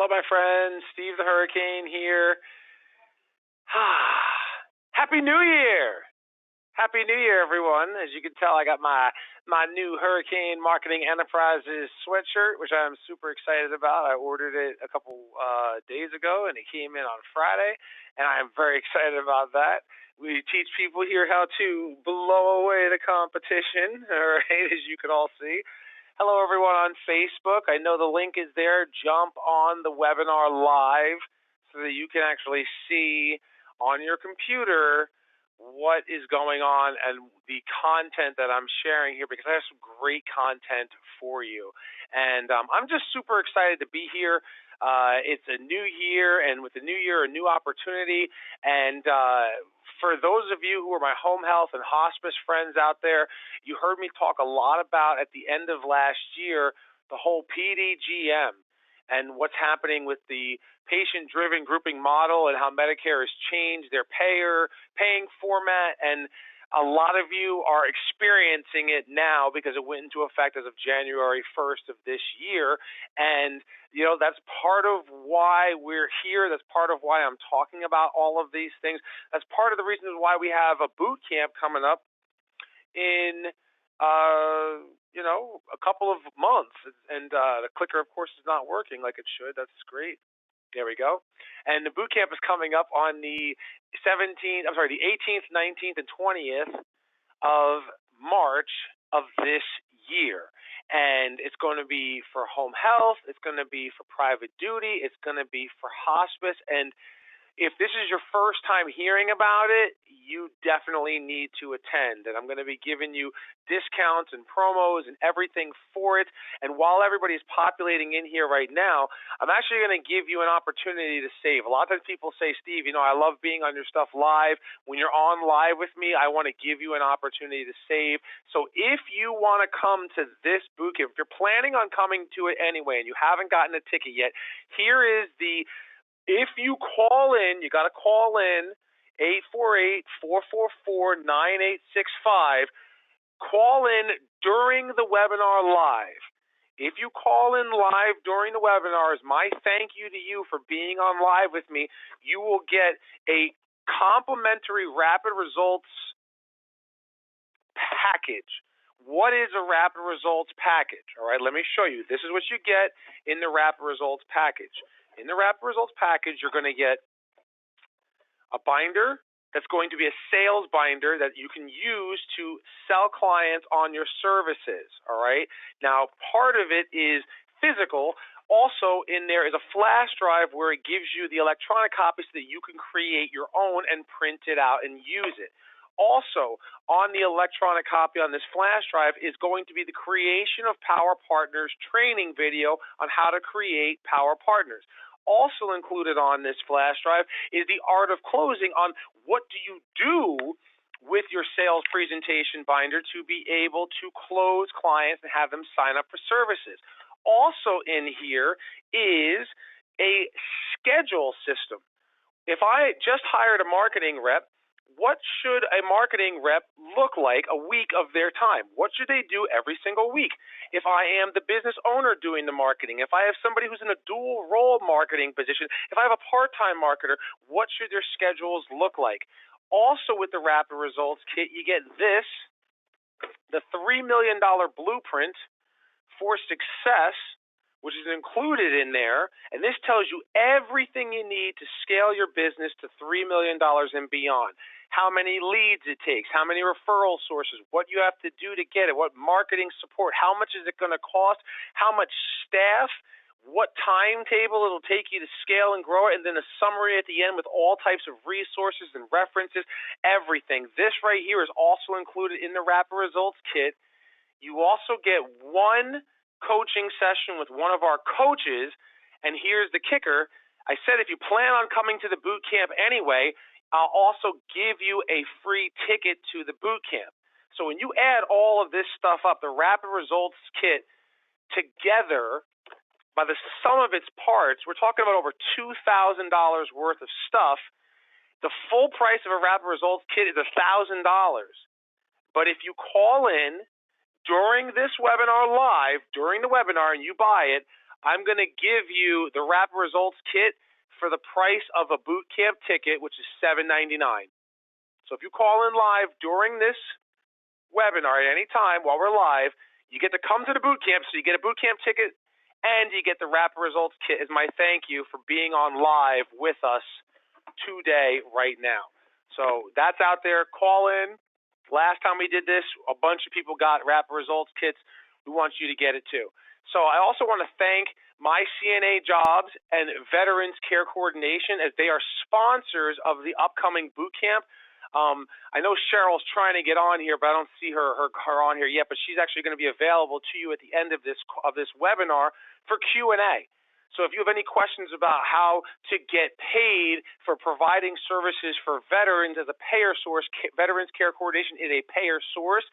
Hello, my friends. Steve the Hurricane here. Happy New Year! Happy New Year, everyone. As you can tell, I got my new Hurricane Marketing Enterprises sweatshirt, which I'm super excited about. I ordered it a couple days ago, and it came in on Friday, and I am very excited about that. We teach people here how to blow away the competition, all right, as you can all see. Hello, everyone on Facebook. I know the link is there. Jump on the webinar live so that you can actually see on your computer what is going on and the content that I'm sharing here, because I have some great content for you. And I'm just super excited to be here. It's a new year, and with the new year, a new opportunity. And for those of you who are my home health and hospice friends out there, you heard me talk a lot about, at the end of last year, the whole PDGM and what's happening with the patient-driven grouping model and how Medicare has changed their paying format. And a lot of you are experiencing it now because it went into effect as of January 1st of this year. And, you know, that's part of why we're here. That's part of why I'm talking about all of these things. That's part of the reason why we have a boot camp coming up in, a couple of months. And the clicker, of course, is not working like it should. That's great. There we go. And the boot camp is coming up on the 18th, 19th, and 20th of March of this year. And it's going to be for home health, it's going to be for private duty, it's going to be for hospice. And if this is your first time hearing about it, you definitely need to attend. And I'm going to be giving you discounts and promos and everything for it. And while everybody's populating in here right now, I'm actually going to give you an opportunity to save. A lot of times people say, Steve, I love being on your stuff live. When you're on live with me, I want to give you an opportunity to save. So if you want to come to this bootcamp, if you're planning on coming to it anyway and you haven't gotten a ticket yet, here is if you call in, you got to call in 848-444-9865. Call in during the webinar live. If you call in live during the webinar, as my thank you to you for being on live with me, you will get a complimentary rapid results package. What is a rapid results package? All right, let me show you. This is what you get in the rapid results package. In the rapid results package, you're going to get a binder that's going to be a sales binder that you can use to sell clients on your services, all right? Now, part of it is physical. Also in there is a flash drive where it gives you the electronic copy so that you can create your own and print it out and use it. Also, on the electronic copy on this flash drive is going to be the creation of Power Partners training video on how to create Power Partners. Also included on this flash drive is the art of closing on what do you do with your sales presentation binder to be able to close clients and have them sign up for services. Also in here is a schedule system. If I just hired a marketing rep, what should a marketing rep look like a week of their time? What should they do every single week? If I am the business owner doing the marketing, if I have somebody who's in a dual role marketing position, if I have a part-time marketer, what should their schedules look like? Also with the Rapid Results Kit, you get this, the $3 million blueprint for success, which is included in there, and this tells you everything you need to scale your business to $3 million and beyond. How many leads it takes, how many referral sources, what you have to do to get it, what marketing support, how much is it going to cost, how much staff, what timetable it'll take you to scale and grow it, and then a summary at the end with all types of resources and references, everything. This right here is also included in the Rapid Results Kit. You also get one coaching session with one of our coaches, and here's the kicker. I said if you plan on coming to the boot camp anyway, I'll also give you a free ticket to the boot camp. So when you add all of this stuff up, the Rapid Results Kit together, by the sum of its parts, we're talking about over $2,000 worth of stuff. The full price of a Rapid Results Kit is $1,000. But if you call in during this webinar live, during the webinar, and you buy it, I'm going to give you the Rapid Results Kit for the price of a boot camp ticket, which is $7.99. So if you call in live during this webinar at any time while we're live, you get to come to the boot camp, so you get a boot camp ticket and you get the Rapid Results Kit as my thank you for being on live with us today right now. So that's out there. Call in. Last time we did this, a bunch of people got Rapid Results Kits. We want you to get it too. So I also want to thank My CNA Jobs and Veterans Care Coordination as they are sponsors of the upcoming boot camp. I know Cheryl's trying to get on here, but I don't see her on here yet. But she's actually going to be available to you at the end of this webinar for Q&A. So if you have any questions about how to get paid for providing services for veterans as a payer source, Veterans Care Coordination is a payer source.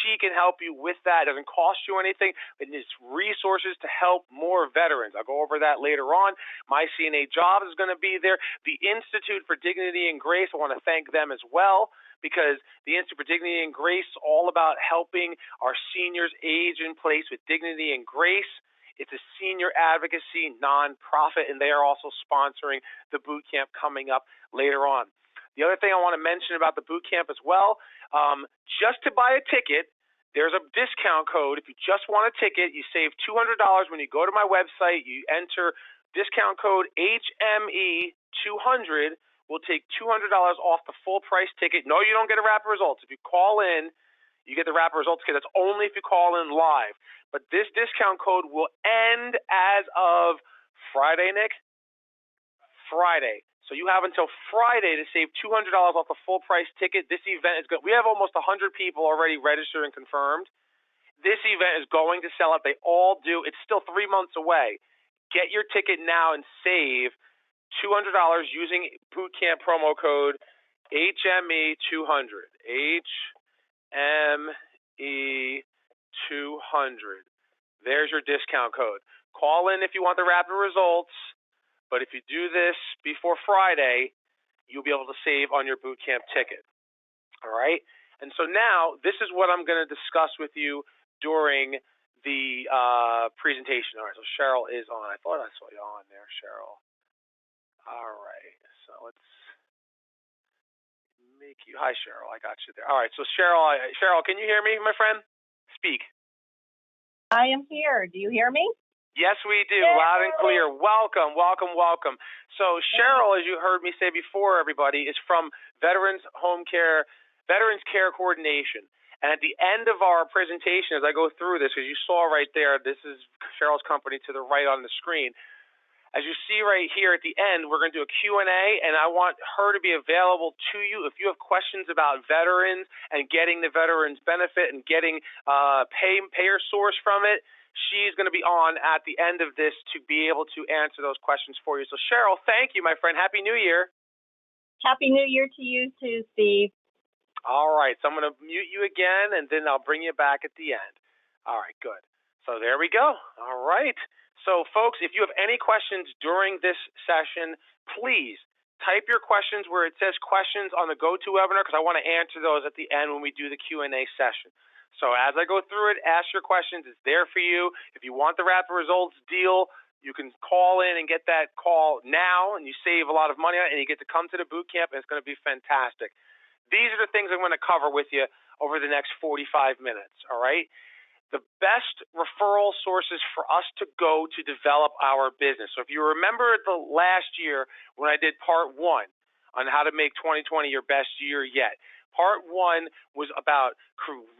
She can help you with that. It doesn't cost you anything. It is resources to help more veterans. I'll go over that later on. My CNA Jobs is going to be there. The Institute for Dignity and Grace, I want to thank them as well, because the Institute for Dignity and Grace is all about helping our seniors age in place with dignity and grace. It's a senior advocacy nonprofit, and they are also sponsoring the boot camp coming up later on. The other thing I want to mention about the boot camp as well, just to buy a ticket, there's a discount code. If you just want a ticket, you save $200 when you go to my website. You enter discount code HME200. We'll take $200 off the full price ticket. No, you don't get a Rapid Results. If you call in, you get the Rapid Results Kit. That's only if you call in live. But this discount code will end as of Friday, Nick? Friday. So you have until Friday to save $200 off the full price ticket. This event is good. We have almost 100 people already registered and confirmed. This event is going to sell out. They all do. It's still 3 months away. Get your ticket now and save $200 using bootcamp promo code HME200. HME200. There's your discount code. Call in if you want the Rapid Results, but if you do this before Friday, you'll be able to save on your boot camp ticket. All right? And so now, this is what I'm going to discuss with you during the presentation. All right, so Cheryl is on. I thought I saw you on there, Cheryl. All right, so let's make you. Hi, Cheryl. I got you there. All right, so Cheryl, can you hear me, my friend? Speak. I am here. Do you hear me? Yes, we do. Yay. Loud and clear. Welcome, welcome, welcome. So Cheryl, as you heard me say before, everybody, is from Veterans Care Coordination. And at the end of our presentation, as I go through this, as you saw right there, this is Cheryl's company to the right on the screen. As you see right here at the end, we're going to do a Q&A, and I want her to be available to you. If you have questions about veterans and getting the veterans benefit and getting payer source from it, she's going to be on at the end of this to be able to answer those questions for you. So, Cheryl, thank you, my friend. Happy New Year. Happy New Year to you too, Steve. All right, so I'm going to mute you again, and then I'll bring you back at the end. All right, good. So there we go. All right. So, folks, if you have any questions during this session, please type your questions where it says questions on the GoToWebinar, because I want to answer those at the end when we do the Q&A session. So as I go through it, ask your questions. It's there for you. If you want the Rapid Results deal, you can call in and get that call now, and you save a lot of money on it, and you get to come to the boot camp, and it's going to be fantastic. These are the things I'm going to cover with you over the next 45 minutes, all right? The best referral sources for us to go to develop our business. So if you remember the last year when I did part 1 on how to make 2020 your best year yet, part 1 was about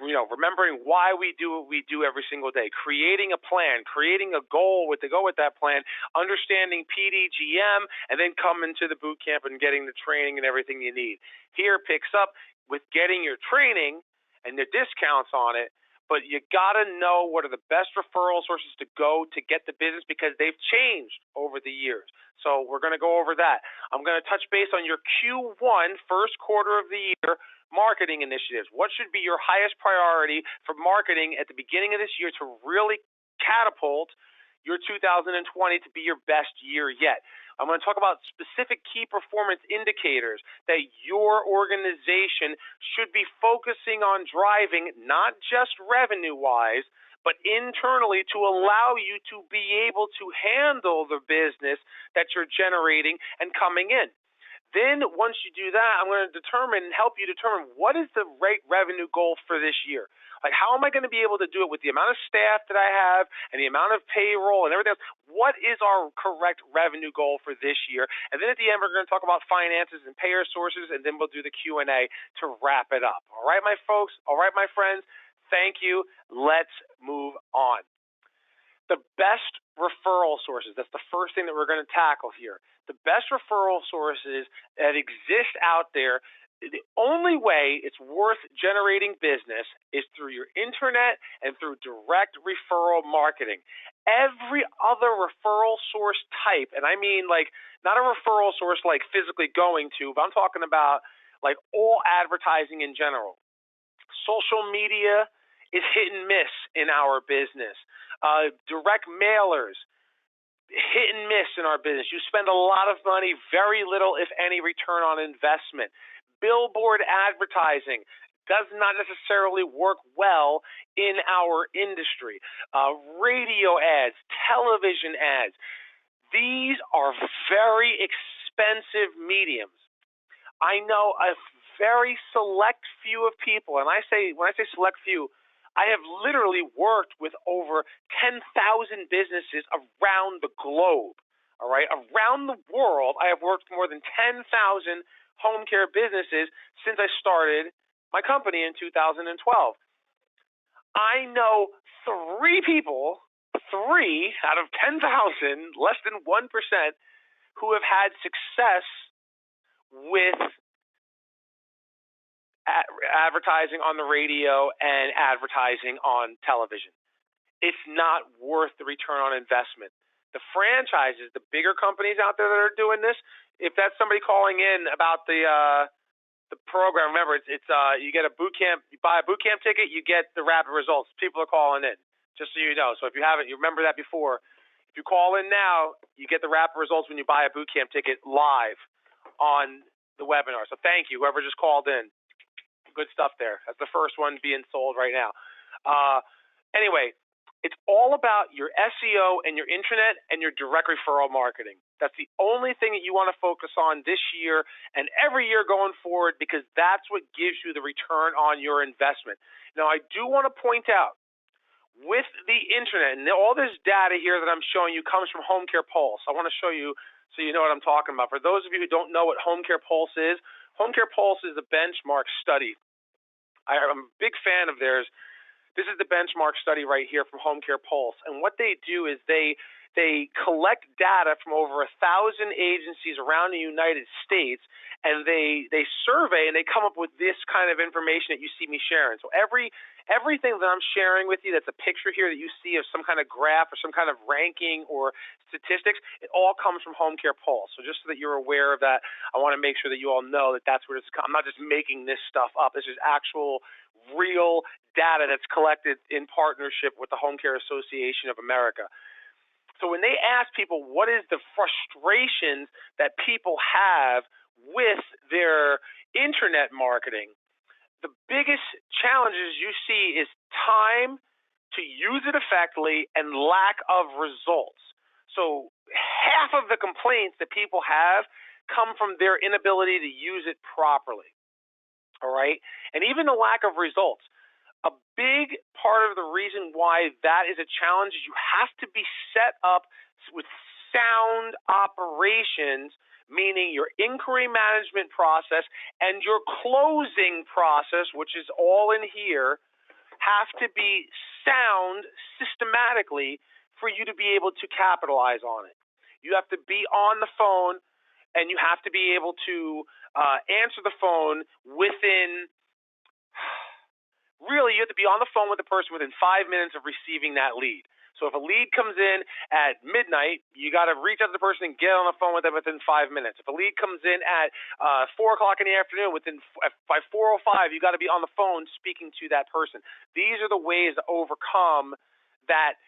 remembering why we do what we do every single day, creating a plan, creating a goal to go with that plan, understanding PDGM, and then coming to the boot camp and getting the training and everything you need. Here picks up with getting your training and the discounts on it. But you got to know what are the best referral sources to go to get the business, because they've changed over the years. So we're going to go over that. I'm going to touch base on your Q1, first quarter of the year, marketing initiatives. What should be your highest priority for marketing at the beginning of this year to really catapult your 2020 to be your best year yet? I'm going to talk about specific key performance indicators that your organization should be focusing on driving, not just revenue-wise, but internally to allow you to be able to handle the business that you're generating and coming in. Then once you do that, I'm going to help you determine what is the right revenue goal for this year. Like, how am I going to be able to do it with the amount of staff that I have and the amount of payroll and everything else? What is our correct revenue goal for this year? And then at the end, we're going to talk about finances and payer sources, and then we'll do the Q&A to wrap it up. All right, my folks? All right, my friends? Thank you. Let's move on. The best referral sources, that's the first thing that we're going to tackle here. The best referral sources that exist out there, the only way it's worth generating business is through your internet and through direct referral marketing. Every other referral source type, and I mean like not a referral source like physically going to, but I'm talking about like all advertising in general. Social media is hit and miss in our business. Direct mailers, hit and miss in our business. You spend a lot of money, very little, if any, return on investment. Billboard advertising does not necessarily work well in our industry. Radio ads, television ads, these are very expensive mediums. I know a very select few of people, and when I say select few, I have literally worked with over 10,000 businesses around the globe. All right, around the world, I have worked with more than 10,000 home care businesses since I started my company in 2012. I know 3 people, 3 out of 10,000, less than 1%, who have had success with advertising on the radio and advertising on television. It's not worth the return on investment. The franchises, the bigger companies out there that are doing this, if that's somebody calling in about the program, remember it's you get a boot camp, you buy a boot camp ticket, you get the rapid results. People are calling in, just so you know. So if you haven't, you remember that before. If you call in now, you get the rapid results when you buy a boot camp ticket live on the webinar. So thank you, whoever just called in. Good stuff there. That's the first one being sold right now. Anyway, it's all about your SEO and your intranet and your direct referral marketing. That's the only thing that you want to focus on this year and every year going forward, because that's what gives you the return on your investment. Now, I do want to point out, with the internet and all this data here that I'm showing you comes from Home Care Pulse. I want to show you so you know what I'm talking about. For those of you who don't know what Home Care Pulse is, Home Care Pulse is a benchmark study. I'm a big fan of theirs. This is the benchmark study right here from Home Care Pulse. And what they do is they collect data from over 1,000 agencies around the United States, and they survey and they come up with this kind of information that you see me sharing. So everything that I'm sharing with you, that's a picture here that you see of some kind of graph or some kind of ranking or statistics, it all comes from Home Care Pulse. So just so that you're aware of that, I want to make sure that you all know that that's where it's come. I'm not just making this stuff up. This is actual real data that's collected in partnership with the Home Care Association of America. So when they ask people what is the frustrations that people have with their internet marketing, the biggest challenges you see is time to use it effectively and lack of results. So half of the complaints that people have come from their inability to use it properly. All right? And even the lack of results. A big part of the reason why that is a challenge is you have to be set up with sound operations, meaning your inquiry management process and your closing process, which is all in here, have to be sound systematically for you to be able to capitalize on it. You have to be on the phone, and you have to be able to answer the phone within... Really, you have to be on the phone with the person within 5 minutes of receiving that lead. So if a lead comes in at midnight, you got to reach out to the person and get on the phone with them within 5 minutes. If a lead comes in at 4 o'clock in the afternoon, by 4:05, you got to be on the phone speaking to that person. These are the ways to overcome that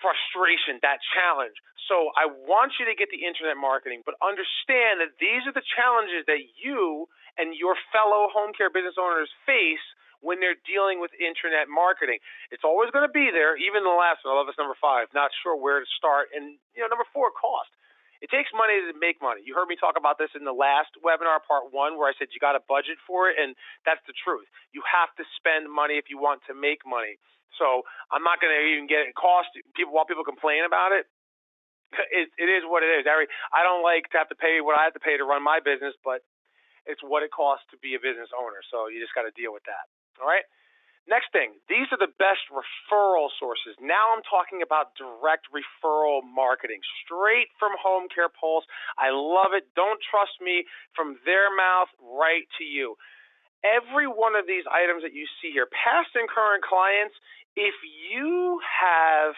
frustration, that challenge. So I want you to get the internet marketing, but understand that these are the challenges that you and your fellow home care business owners face when they're dealing with internet marketing. It's always going to be there, even the last one. I love this number 5, not sure where to start. And, number 4, cost. It takes money to make money. You heard me talk about this in the last webinar, part 1, where I said you got to budget for it, and that's the truth. You have to spend money if you want to make money. So I'm not going to even get it cost. While people complain about it, it is what it is. I don't like to have to pay what I have to pay to run my business, but it's what it costs to be a business owner. So you just got to deal with that. All right? Next thing, these are the best referral sources. Now I'm talking about direct referral marketing, straight from Home Care Pulse. I love it. Don't trust me, from their mouth right to you. Every one of these items that you see here, past and current clients, if you have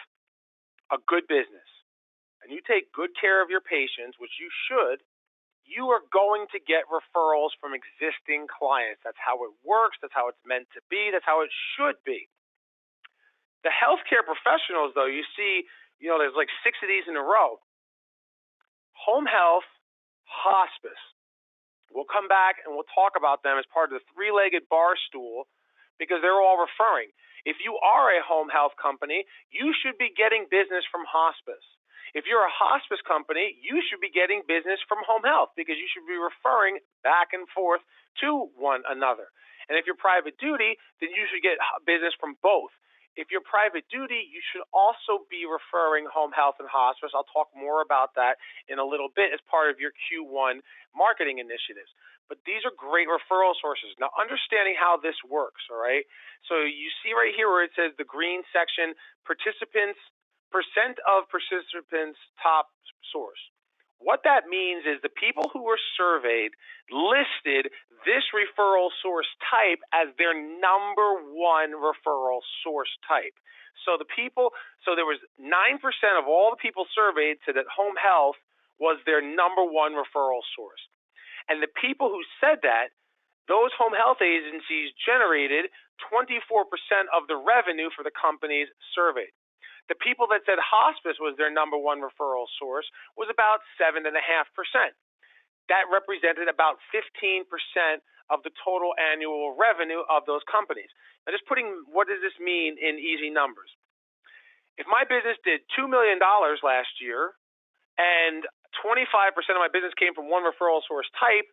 a good business and you take good care of your patients, which you should, you are going to get referrals from existing clients. That's how it works. That's how it's meant to be. That's how it should be. The healthcare professionals, though, you see, there's like 6 of these in a row. Home health, hospice. We'll come back and we'll talk about them as part of the 3-legged bar stool because they're all referring. If you are a home health company, you should be getting business from hospice. If you're a hospice company, you should be getting business from home health because you should be referring back and forth to one another. And if you're private duty, then you should get business from both. If you're private duty, you should also be referring home health and hospice. I'll talk more about that in a little bit as part of your Q1 marketing initiatives. But these are great referral sources. Now, understanding how this works, all right? So you see right here where it says the green section, percent of participants top source. What that means is the people who were surveyed listed this referral source type as their number 1 referral source type. So there was 9% of all the people surveyed said that home health was their number 1 referral source. And the people who said that, those home health agencies generated 24% of the revenue for the companies surveyed. The people that said hospice was their number 1 referral source was about 7.5%. That represented about 15% of the total annual revenue of those companies. Now, just what does this mean in easy numbers? If my business did $2 million last year and 25% of my business came from one referral source type,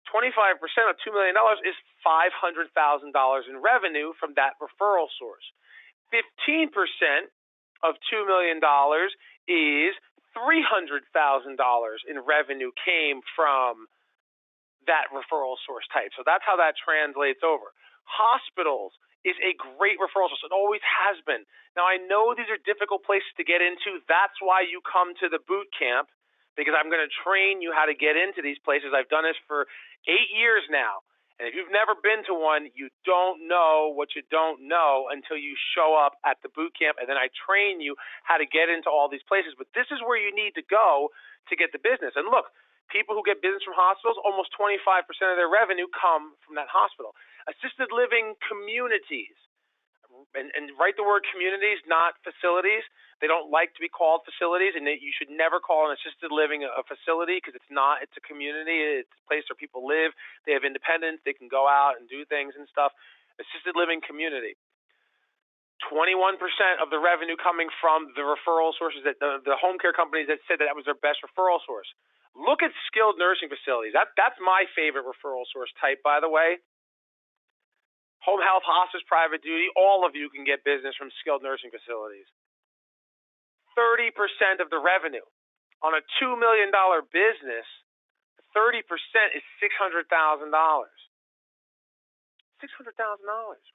25% of $2 million is $500,000 in revenue from that referral source. 15% of $2 million is $300,000 in revenue came from that referral source type. So that's how that translates over. Hospitals is a great referral source. It always has been. Now, I know these are difficult places to get into. That's why you come to the boot camp, because I'm going to train you how to get into these places. I've done this for 8 years now. And if you've never been to one, you don't know what you don't know until you show up at the boot camp, and then I train you how to get into all these places. But this is where you need to go to get the business. And look, people who get business from hospitals, almost 25% of their revenue come from that hospital. Assisted living communities. And write the word communities, not facilities. They don't like to be called facilities, and you should never call an assisted living a facility because it's not. It's a community. It's a place where people live. They have independence. They can go out and do things and stuff. Assisted living community. 21% of the revenue coming from the referral sources, that the home care companies that said that was their best referral source. Look at skilled nursing facilities. That's my favorite referral source type, by the way. Home health, hospice, private duty, all of you can get business from skilled nursing facilities. 30% of the revenue. On a $2 million business, 30% is $600,000. $600,000,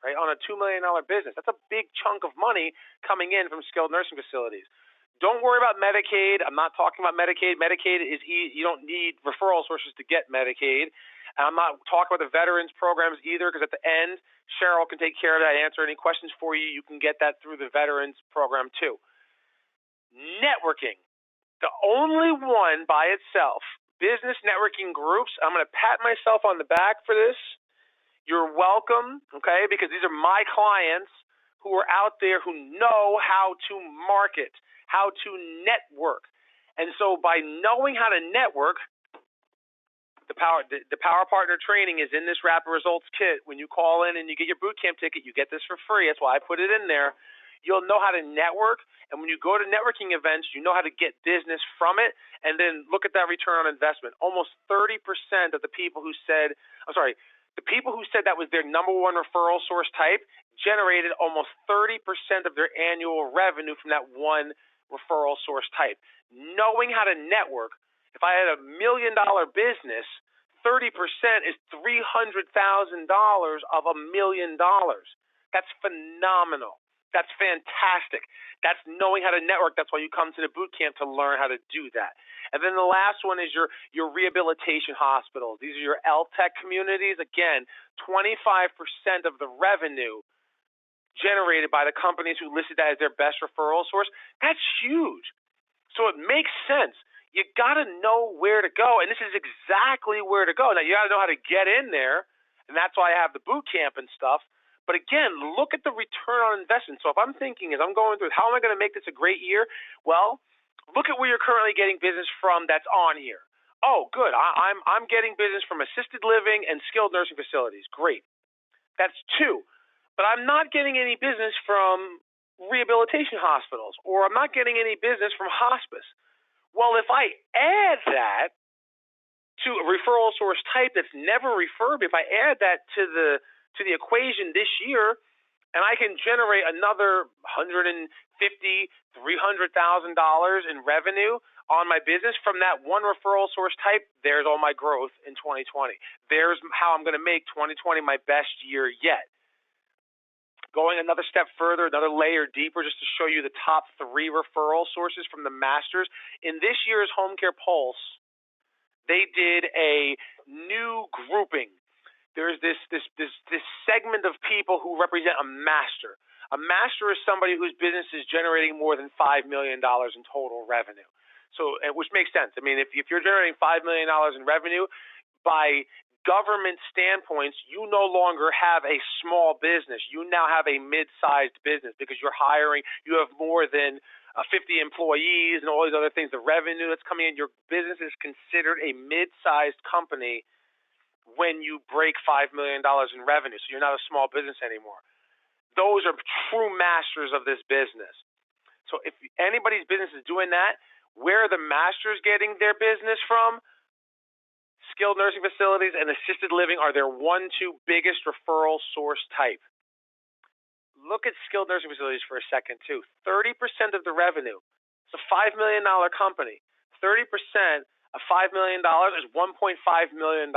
right, on a $2 million business. That's a big chunk of money coming in from skilled nursing facilities. Don't worry about Medicaid. I'm not talking about Medicaid. Medicaid is easy. You don't need referral sources to get Medicaid. And I'm not talking about the veterans programs either, because at the end, Cheryl can take care of that, answer any questions for you. You can get that through the veterans program too. Networking, the only one by itself. Business networking groups, I'm going to pat myself on the back for this. You're welcome, okay, because these are my clients who are out there who know how to market, how to network. And so by knowing how to network, The Power Partner training is in this Rapid Results kit. When you call in and you get your boot camp ticket, you get this for free. That's why I put it in there. You'll know how to network, and when you go to networking events, you know how to get business from it, and then look at that return on investment. Almost 30% of the people who said that was their number one referral source type generated almost 30% of their annual revenue from that one referral source type. Knowing how to network, if I had $1 million business, 30% is $300,000 of $1 million. That's phenomenal. That's fantastic. That's knowing how to network. That's why you come to the boot camp, to learn how to do that. And then the last one is your rehabilitation hospitals. These are your LTech communities. Again, 25% of the revenue generated by the companies who listed that as their best referral source. That's huge. So it makes sense. You got to know where to go, and this is exactly where to go. Now, you got to know how to get in there, and that's why I have the boot camp and stuff. But again, look at the return on investment. So if I'm thinking, as I'm going through, how am I going to make this a great year? Well, look at where you're currently getting business from that's on here. Oh, good. I'm getting business from assisted living and skilled nursing facilities. Great. That's 2. But I'm not getting any business from rehabilitation hospitals, or I'm not getting any business from hospice. Well, if I add that to a referral source type that's never referred, if I add that to the equation this year, and I can generate another $150,000, $300,000 in revenue on my business from that one referral source type, there's all my growth in 2020. There's how I'm going to make 2020 my best year yet. Going another step further, another layer deeper, just to show you the top 3 referral sources from the masters. In this year's Home Care Pulse, they did a new grouping. There's this segment of people who represent a master. A master is somebody whose business is generating more than $5 million in total revenue. So, which makes sense. I mean, if you're generating $5 million in revenue, by government standpoints, you no longer have a small business. You now have a mid-sized business because you're hiring. You have more than 50 employees and all these other things. The revenue that's coming in, your business is considered a mid-sized company when you break $5 million in revenue. So you're not a small business anymore. Those are true masters of this business. So if anybody's business is doing that, where are the masters getting their business from? Skilled nursing facilities and assisted living are their 1-2 biggest referral source type. Look at skilled nursing facilities for a second, too. 30% of the revenue. It's a $5 million company. 30% of $5 million is $1.5 million.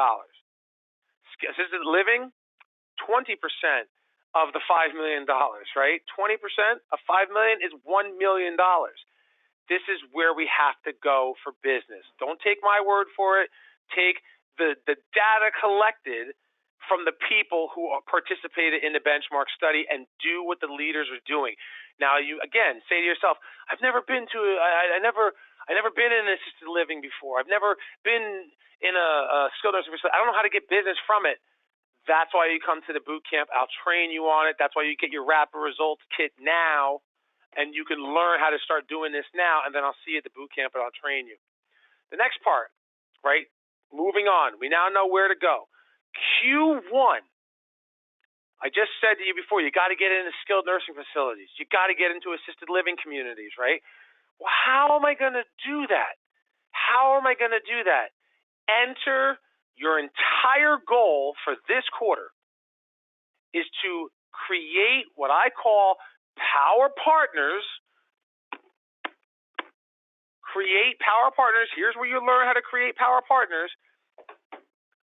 Assisted living, 20% of the $5 million, right? 20% of $5 million is $1 million. This is where we have to go for business. Don't take my word for it. Take the data collected from the people who participated in the benchmark study and do what the leaders are doing. Now, you again say to yourself, I've never been to I never been in assisted living before. I've never been in a skilled nursing facility. I don't know how to get business from it. That's why you come to the boot camp. I'll train you on it. That's why you get your Rapid Results kit now, and you can learn how to start doing this now, and then I'll see you at the boot camp and I'll train you. The next part, right? Moving on. We now know where to go. Q1. I just said to you before, you got to get into skilled nursing facilities. You got to get into assisted living communities, right? Well, how am I going to do that? How am I going to do that? Enter your entire goal for this quarter is to create what I call power partners. Create power partners. Here's where you learn how to create power partners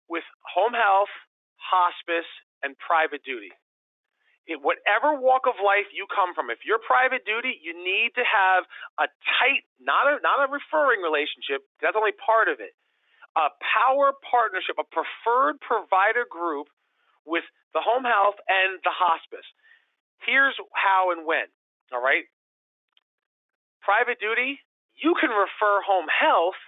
with home health, hospice, and private duty. In whatever walk of life you come from, if you're private duty, you need to have a tight, not a referring relationship, that's only part of it, a power partnership, a preferred provider group with the home health and the hospice. Here's how and when, all right? Private duty, you can refer home health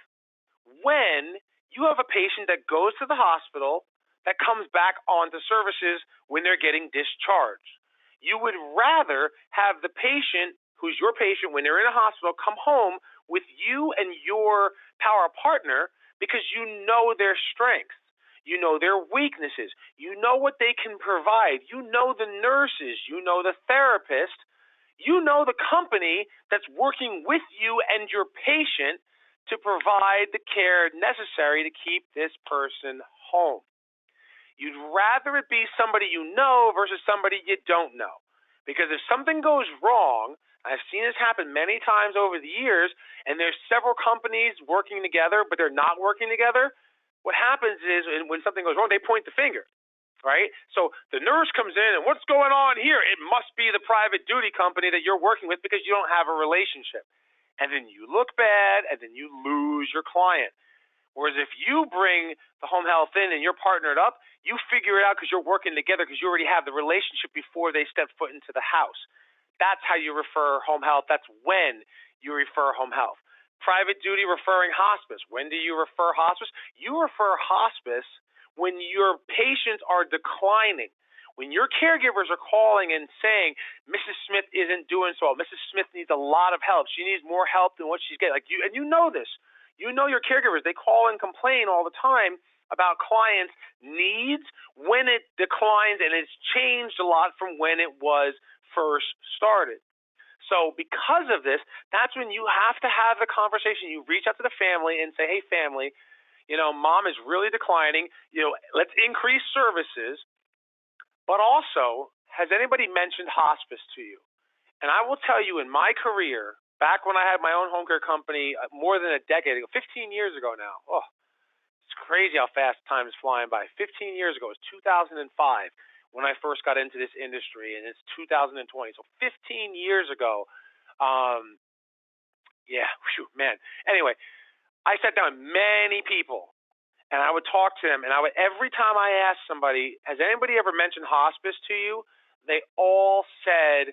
when you have a patient that goes to the hospital that comes back onto services when they're getting discharged. You would rather have the patient, who's your patient when they're in a hospital, come home with you and your power partner because you know their strengths. You know their weaknesses. You know what they can provide. You know the nurses. You know the therapist. You know the company that's working with you and your patient to provide the care necessary to keep this person home. You'd rather it be somebody you know versus somebody you don't know. Because if something goes wrong, I've seen this happen many times over the years, and there's several companies working together, but they're not working together, what happens is when something goes wrong, they point the finger, right? So the nurse comes in, and what's going on here? It must be the private duty company that you're working with because you don't have a relationship. And then you look bad, and then you lose your client. Whereas if you bring the home health in and you're partnered up, you figure it out because you're working together because you already have the relationship before they step foot into the house. That's how you refer home health. That's when you refer home health. Private duty referring hospice. When do you refer hospice? You refer hospice when your patients are declining. When your caregivers are calling and saying, Mrs. Smith isn't doing so well. Mrs. Smith needs a lot of help. She needs more help than what she's getting. And you know this. You know your caregivers. They call and complain all the time about clients' needs when it declines, and it's changed a lot from when it was first started. So because of this, that's when you have to have the conversation. You reach out to the family and say, hey, family, mom is really declining. Let's increase services. But also, has anybody mentioned hospice to you? And I will tell you, in my career, back when I had my own home care company more than a decade ago, 15 years ago now. Oh, it's crazy how fast time is flying by. 15 years ago, it was 2005 when I first got into this industry, and it's 2020. So 15 years ago, man. Anyway, I sat down with many people, and I would talk to them, and every time I asked somebody, has anybody ever mentioned hospice to you? They all said,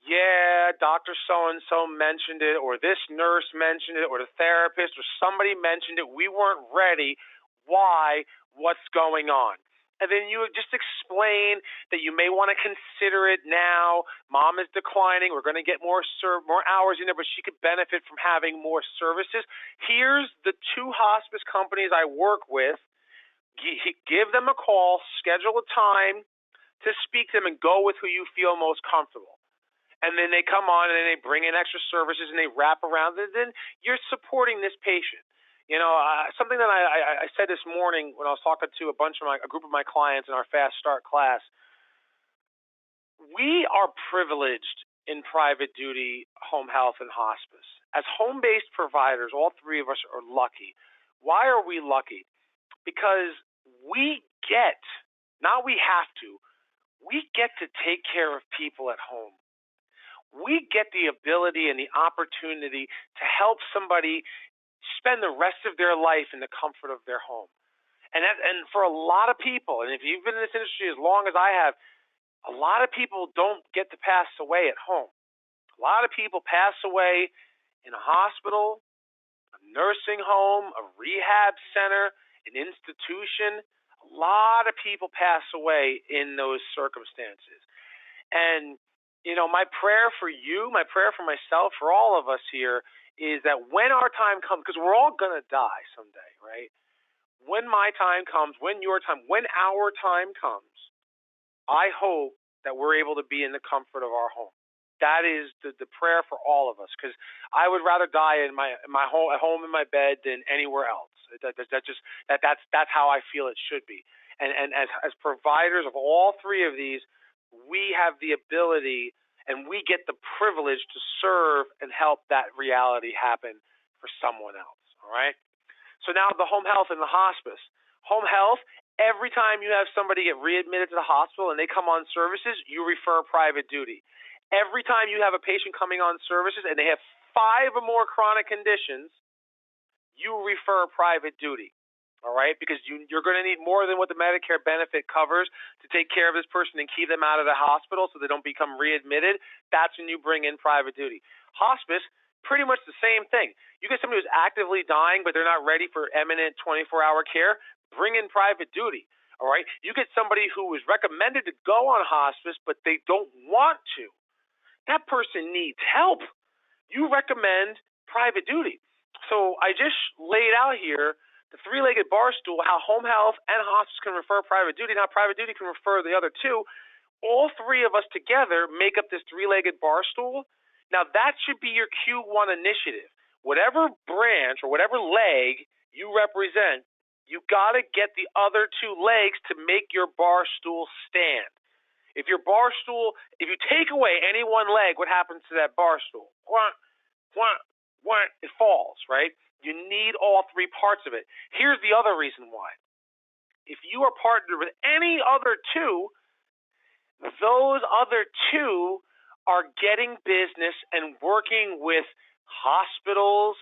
yeah, Dr. So-and-so mentioned it, or this nurse mentioned it, or the therapist, or somebody mentioned it. We weren't ready. Why? What's going on? And then you just explain that you may want to consider it now. Mom is declining. We're going to get more hours in there, but she could benefit from having more services. Here's the 2 hospice companies I work with. Give them a call, schedule a time to speak to them, and go with who you feel most comfortable. And then they come on and then they bring in extra services and they wrap around it. Then you're supporting this patient. Something that I said this morning when I was talking to a group of my clients in our Fast Start class. We are privileged in private duty, home health, and hospice. As home-based providers, all 3 of us are lucky. Why are we lucky? Because we get, not we have to, we get to take care of people at home. We get the ability and the opportunity to help somebody spend the rest of their life in the comfort of their home. And for a lot of people, and if you've been in this industry as long as I have, a lot of people don't get to pass away at home. A lot of people pass away in a hospital, a nursing home, a rehab center, an institution. A lot of people pass away in those circumstances. And my prayer for you, my prayer for myself, for all of us here, is that when our time comes, because we're all going to die someday, right? When my time comes, when your time, when our time comes, I hope that we're able to be in the comfort of our home. That is the prayer for all of us, because I would rather die in my home, at home in my bed, than anywhere else. That's how I feel it should be. And as providers of all 3 of these, we have the ability and we get the privilege to serve and help that reality happen for someone else, all right? So now the home health and the hospice. Home health, every time you have somebody get readmitted to the hospital and they come on services, you refer private duty. Every time you have a patient coming on services and they have 5 or more chronic conditions, you refer private duty. All right, because you're going to need more than what the Medicare benefit covers to take care of this person and keep them out of the hospital so they don't become readmitted. That's when you bring in private duty. Hospice, pretty much the same thing. You get somebody who's actively dying, but they're not ready for eminent 24-hour care, bring in private duty. All right, you get somebody who is recommended to go on hospice, but they don't want to. That person needs help. You recommend private duty. So I just laid out here the three-legged bar stool, how home health and hospice can refer private duty, and how private duty can refer the other two. All three of us together make up this three-legged bar stool. Now, that should be your Q1 initiative. Whatever branch or whatever leg you represent, you got to get the other two legs to make your bar stool stand. If your bar stool, if you take away any one leg, what happens to that bar stool? It falls, right? You need all three parts of it. Here's the other reason why. If you are partnered with any other two, those other two are getting business and working with hospitals,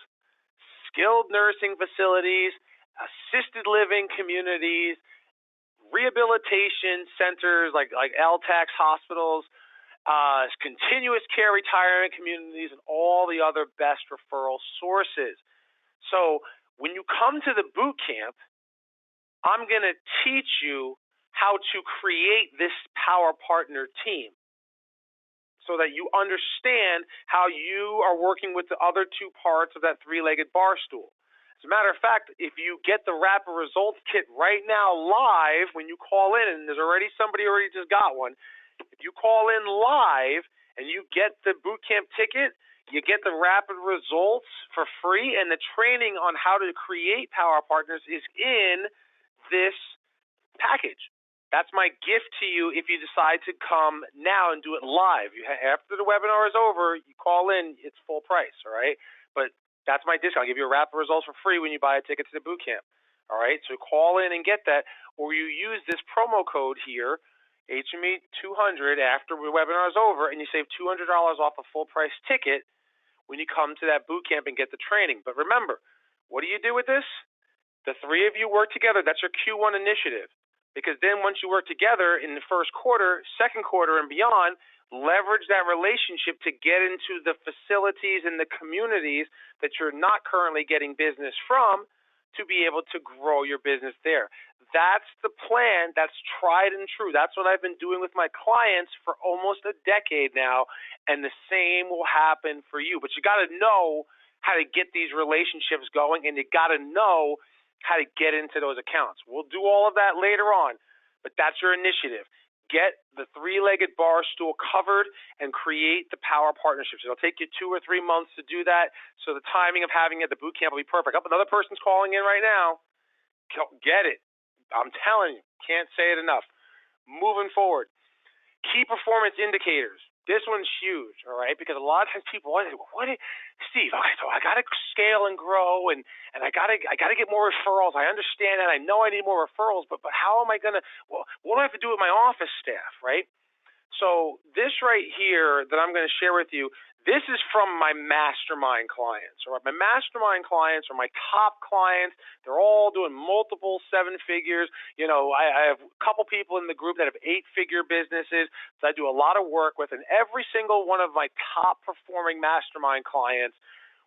skilled nursing facilities, assisted living communities, rehabilitation centers like LTACs hospitals, continuous care retirement communities, and all the other best referral sources. So when you come to the boot camp, I'm going to teach you how to create this power partner team so that you understand how you are working with the other two parts of that three-legged bar stool. As a matter of fact, if you get the Rapid Results Kit right now live when you call in, and there's already somebody already just got one, if you call in live and you get the boot camp ticket, you get the Rapid Results for free, and the training on how to create power partners is in this package. That's my gift to you if you decide to come now and do it live. After the webinar is over, you call in, it's full price, all right? But that's my discount. I'll give you a Rapid Results for free when you buy a ticket to the boot camp, all right? So call in and get that, or you use this promo code here, HME200, after the webinar is over, and you save $200 off a full price ticket when you come to that boot camp and get the training. But remember, what do you do with this? The three of you work together. That's your Q1 initiative. Because then once you work together in the first quarter, second quarter, and beyond, leverage that relationship to get into the facilities and the communities that you're not currently getting business from to be able to grow your business there. That's the plan. That's tried and true. That's what I've been doing with my clients for almost a decade now, and the same will happen for you. But you got to know how to get these relationships going, and you got to know how to get into those accounts. We'll do all of that later on, but that's your initiative. Get the three-legged bar stool covered and create the power partnerships. It'll take you 2 or 3 months to do that, so the timing of having it at the boot camp will be perfect. Oh, another person's calling in right now. Get it. I'm telling you, can't say it enough. Moving forward, key performance indicators. This one's huge, all right, because a lot of times people say, Steve, okay, so I got to scale and grow, and I got to get more referrals. I understand that. I know I need more referrals, but how am I going to, what do I have to do with my office staff, right? So this right here that I'm going to share with you, this is from my mastermind clients. All right? My mastermind clients are my top clients. They're all doing multiple 7 figures. You know, I have a couple people in the group that have 8-figure businesses that I do a lot of work with, and every single one of my top performing mastermind clients,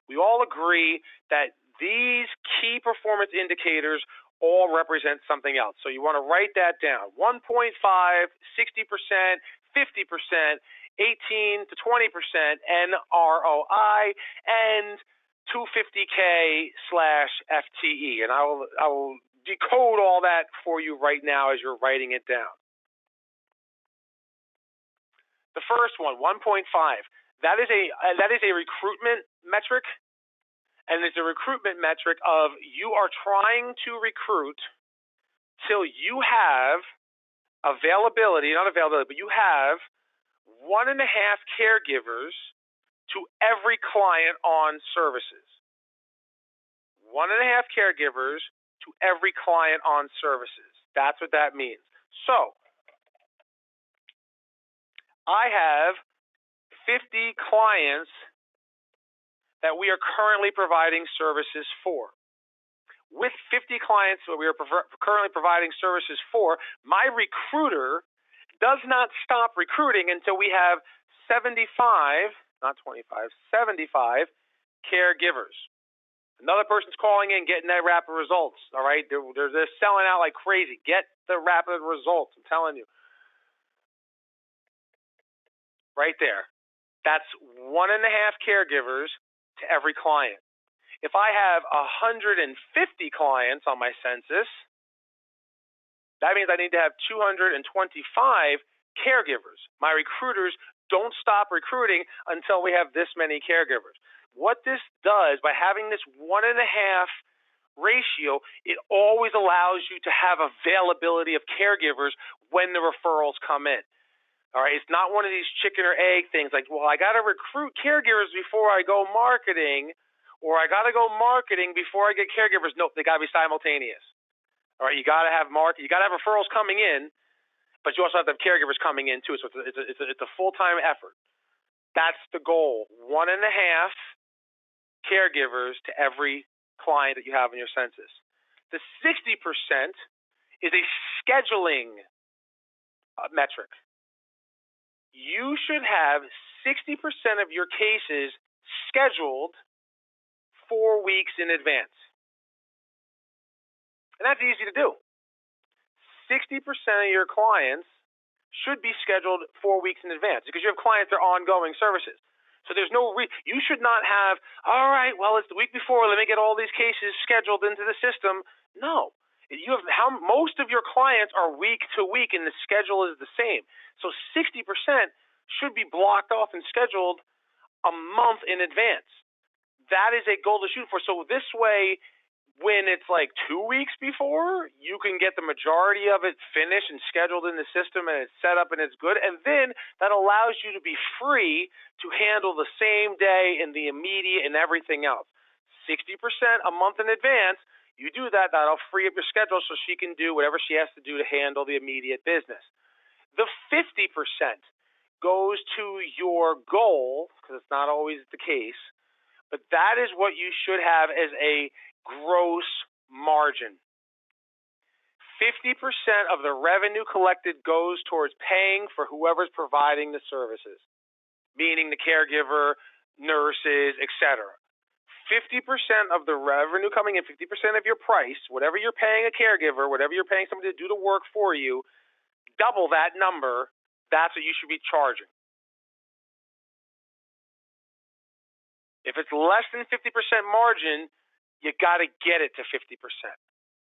we all agree that these key performance indicators all represent something else. So you want to write that down. 1.5, 60%, 50%, 18 to 20% NROI, and 250K/FTE. And I will decode all that for you right now as you're writing it down. The first one, 1.5. That is a recruitment metric, and it's a recruitment metric of you are trying to recruit till you have availability, not availability, but you have 1.5 caregivers to every client on services. 1.5 caregivers to every client on services. That's what that means. So I have 50 clients that we are currently providing services for. With 50 clients that we are currently providing services for, my recruiter does not stop recruiting until we have 75, not 25, 75 caregivers. Another person's calling in, getting that Rapid Results, all right? They're selling out like crazy. Get the Rapid Results, I'm telling you. Right there. That's 1.5 caregivers to every client. If I have 150 clients on my census, that means I need to have 225 caregivers. My recruiters don't stop recruiting until we have this many caregivers. What this does, by having this 1.5 ratio, it always allows you to have availability of caregivers when the referrals come in. All right, it's not one of these chicken or egg things like, well, I got to recruit caregivers before I go marketing, or I got to go marketing before I get caregivers. Nope, they got to be simultaneous. All right, you got to have referrals coming in, but you also have to have caregivers coming in too. So it's a full-time effort. That's the goal: 1.5 caregivers to every client that you have in your census. The 60% is a scheduling metric. You should have 60% of your cases scheduled 4 weeks in advance. And that's easy to do. 60% of your clients should be scheduled 4 weeks in advance because you have clients that are ongoing services. So there's no you should not have, all right, well, it's the week before, let me get all these cases scheduled into the system. No. You have most of your clients are week to week and the schedule is the same. So 60% should be blocked off and scheduled a month in advance. That is a goal to shoot for. So this way, when it's like 2 weeks before, you can get the majority of it finished and scheduled in the system and it's set up and it's good. And then that allows you to be free to handle the same day and the immediate and everything else. 60% a month in advance, you do that, that'll free up your schedule so she can do whatever she has to do to handle the immediate business. The 50% goes to your goal, because it's not always the case, but that is what you should have as a gross margin. 50% of the revenue collected goes towards paying for whoever's providing the services, meaning the caregiver, nurses, etc. 50% of the revenue coming in, 50% of your price, whatever you're paying a caregiver, whatever you're paying somebody to do the work for you, double that number. That's what you should be charging. If it's less than 50% margin, you got to get it to 50%.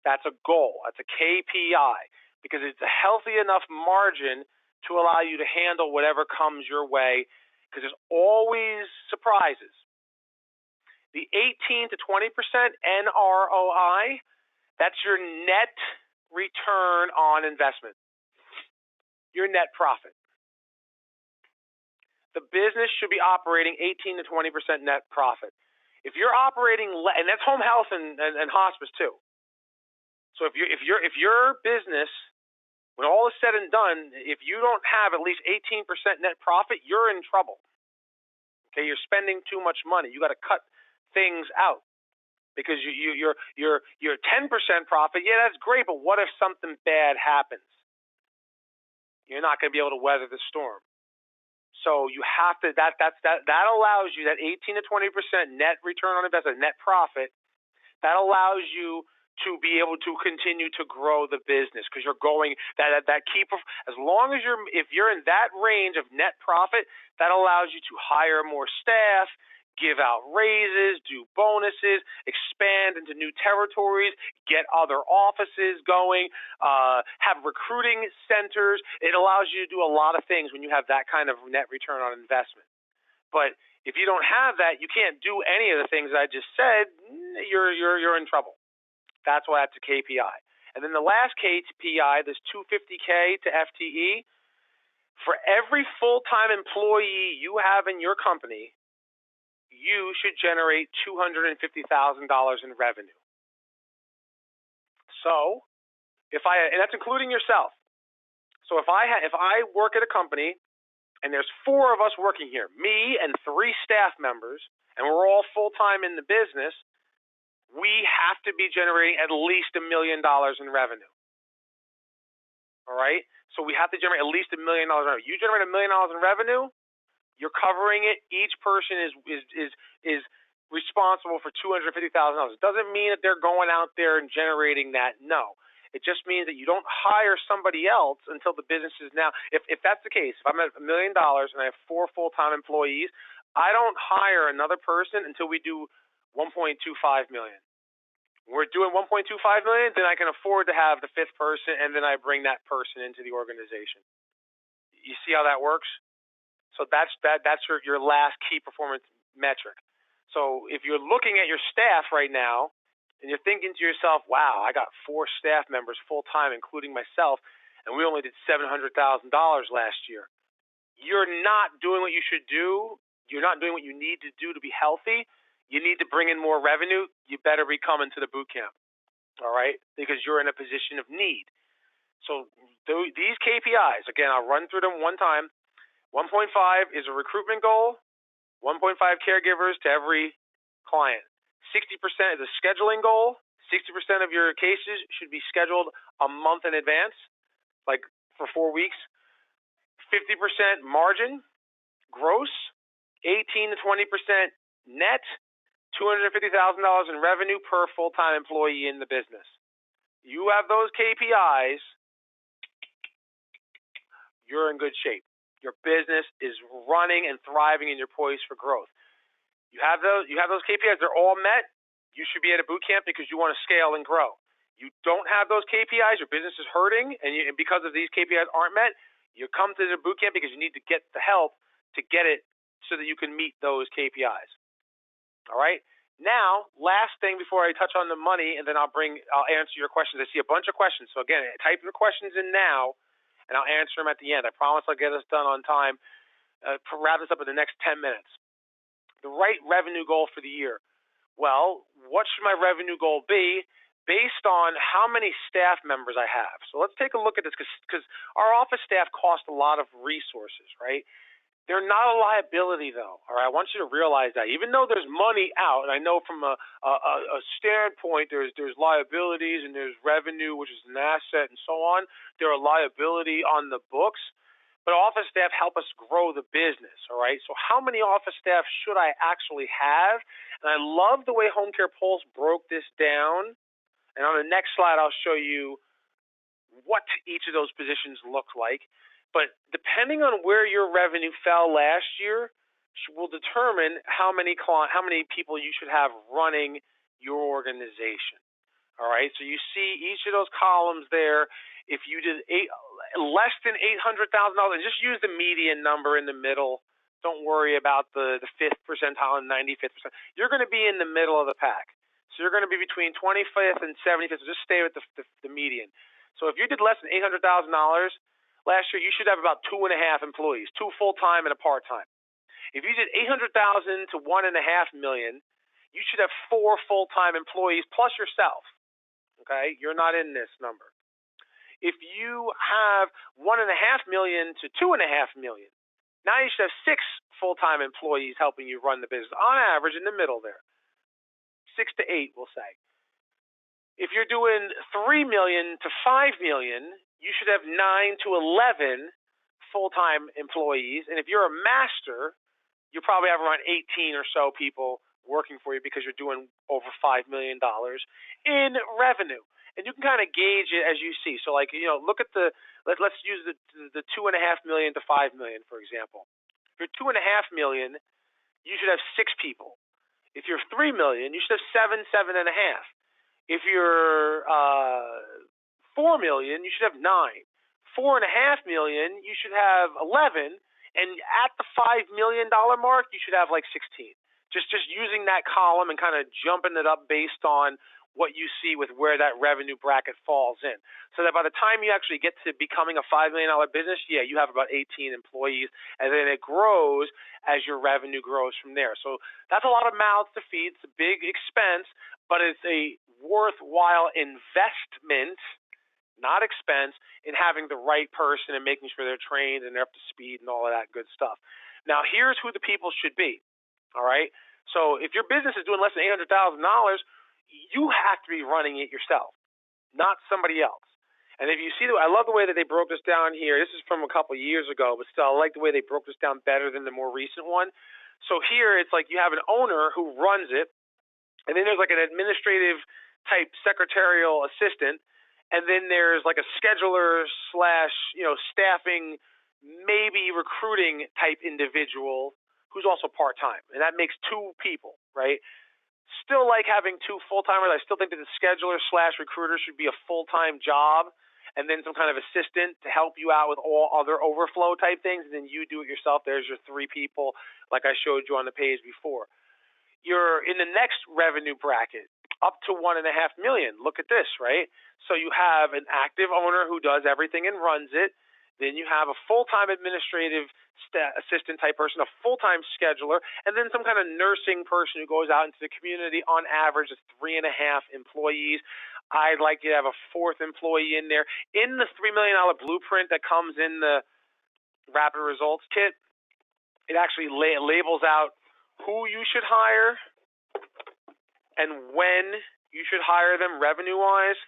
That's a goal. That's a KPI because it's a healthy enough margin to allow you to handle whatever comes your way because there's always surprises. The 18 to 20% NROI, that's your net return on investment, your net profit. The business should be operating 18 to 20% net profit. If you're operating, and that's home health and hospice too. So if your business, when all is said and done, if you don't have at least 18% net profit, you're in trouble. Okay, you're spending too much money. You got to cut things out because you're 10% profit. Yeah, that's great, but what if something bad happens? You're not going to be able to weather the storm. So you have to that allows you that 18 to 20% net return on investment, net profit. That allows you to be able to continue to grow the business because you're going that as long as if you're in that range of net profit, that allows you to hire more staff, give out raises, do bonuses, expand into new territories, get other offices going, have recruiting centers. It allows you to do a lot of things when you have that kind of net return on investment. But if you don't have that, you can't do any of the things I just said. You're in trouble. That's why that's a KPI. And then the last KPI, this 250K to FTE, for every full-time employee you have in your company, you should generate $250,000 in revenue. So, and that's including yourself. So if I work at a company and there's 4 of us working here, me and 3 staff members, and we're all full-time in the business, we have to be generating at least $1 million in revenue. All right? So we have to generate at least $1 million in revenue. You generate $1 million in revenue, you're covering it. Each person is responsible for $250,000. It doesn't mean that they're going out there and generating that. No. It just means that you don't hire somebody else until the business is now. If that's the case, if I'm at $1 million and I have 4 full-time employees, I don't hire another person until we do $1.25 million. We're doing $1.25 million, then I can afford to have the fifth person, and then I bring that person into the organization. You see how that works? So that's your last key performance metric. So if you're looking at your staff right now, and you're thinking to yourself, wow, I got 4 staff members full-time, including myself, and we only did $700,000 last year. You're not doing what you should do. You're not doing what you need to do to be healthy. You need to bring in more revenue. You better be coming to the boot camp, all right, because you're in a position of need. So these KPIs, again, I'll run through them one time. 1.5 is a recruitment goal, 1.5 caregivers to every client. 60% is a scheduling goal. 60% of your cases should be scheduled a month in advance, like for 4 weeks. 50% margin, gross. 18 to 20% net. $250,000 in revenue per full-time employee in the business. You have those KPIs, you're in good shape. Your business is running and thriving, and you're poised for growth. You have those KPIs, they're all met, you should be at a boot camp because you want to scale and grow. You don't have those KPIs, your business is hurting, and because of these KPIs aren't met, you come to the boot camp because you need to get the help to get it so that you can meet those KPIs. All right? Now, last thing before I touch on the money, and then I'll answer your questions. I see a bunch of questions. So again, type your questions in now, and I'll answer them at the end. I promise I'll get us done on time. Wrap this up in the next 10 minutes. The right revenue goal for the year. Well, what should my revenue goal be based on how many staff members I have? So let's take a look at this because our office staff cost a lot of resources, right? They're not a liability, though. All right, I want you to realize that. Even though there's money out, and I know from a standpoint there's liabilities and there's revenue, which is an asset, and so on. There are liability on the books. But office staff help us grow the business, all right? So how many office staff should I actually have? And I love the way Home Care Pulse broke this down. And on the next slide, I'll show you what each of those positions look like. But depending on where your revenue fell last year will determine how many people you should have running your organization, all right? So you see each of those columns there. If you did less than $800,000, and just use the median number in the middle. Don't worry about the 5th percentile and 95th percentile. You're going to be in the middle of the pack. So you're going to be between 25th and 75th. So just stay with the median. So if you did less than $800,000 last year, you should have about 2.5 employees, 2 full-time and a part-time. If you did $800,000 to $1.5 million, you should have 4 full-time employees plus yourself. Okay, you're not in this number. If you have $1.5 million to $2.5 million, now you should have 6 full-time employees helping you run the business. On average, in the middle there, 6 to 8, we'll say. If you're doing $3 million to $5 million, you should have 9 to 11 full-time employees. And if you're a master, you probably have around 18 or so people working for you because you're doing over $5 million in revenue. And you can kind of gauge it as you see. So, like, look at let's use the $2.5 million to $5 million, for example. If you're $2.5 million, you should have 6 people. If you're $3 million, you should have 7, 7.5. If you're $4 million, you should have 9. $4.5 million, you should have 11. And at the $5 million mark, you should have like 16. Just using that column and kind of jumping it up based on what you see with where that revenue bracket falls in. So that by the time you actually get to becoming a $5 million business, you have about 18 employees, and then it grows as your revenue grows from there. So that's a lot of mouths to feed. It's a big expense, but it's a worthwhile investment, not expense, in having the right person and making sure they're trained and they're up to speed and all of that good stuff. Now, here's who the people should be, all right? So if your business is doing less than $800,000, you have to be running it yourself, not somebody else. And if you see, I love the way that they broke this down here. This is from a couple of years ago, but still, I like the way they broke this down better than the more recent one. So here, it's like you have an owner who runs it, and then there's like an administrative type secretarial assistant, and then there's like a scheduler slash, staffing, maybe recruiting type individual who's also part-time, and that makes 2 people, right? Still like having 2 full-timers. I still think that the scheduler/recruiter should be a full-time job, and then some kind of assistant to help you out with all other overflow type things, and then you do it yourself. There's your 3 people, like I showed you on the page before. You're in the next revenue bracket, up to $1.5 million. Look at this, right? So you have an active owner who does everything and runs it. Then you have a full-time administrative assistant type person, a full-time scheduler, and then some kind of nursing person who goes out into the community. On average, it's 3.5 employees. I'd like to have a 4th employee in there. In the $3 million blueprint that comes in the Rapid Results Kit, it actually labels out who you should hire and when you should hire them revenue-wise,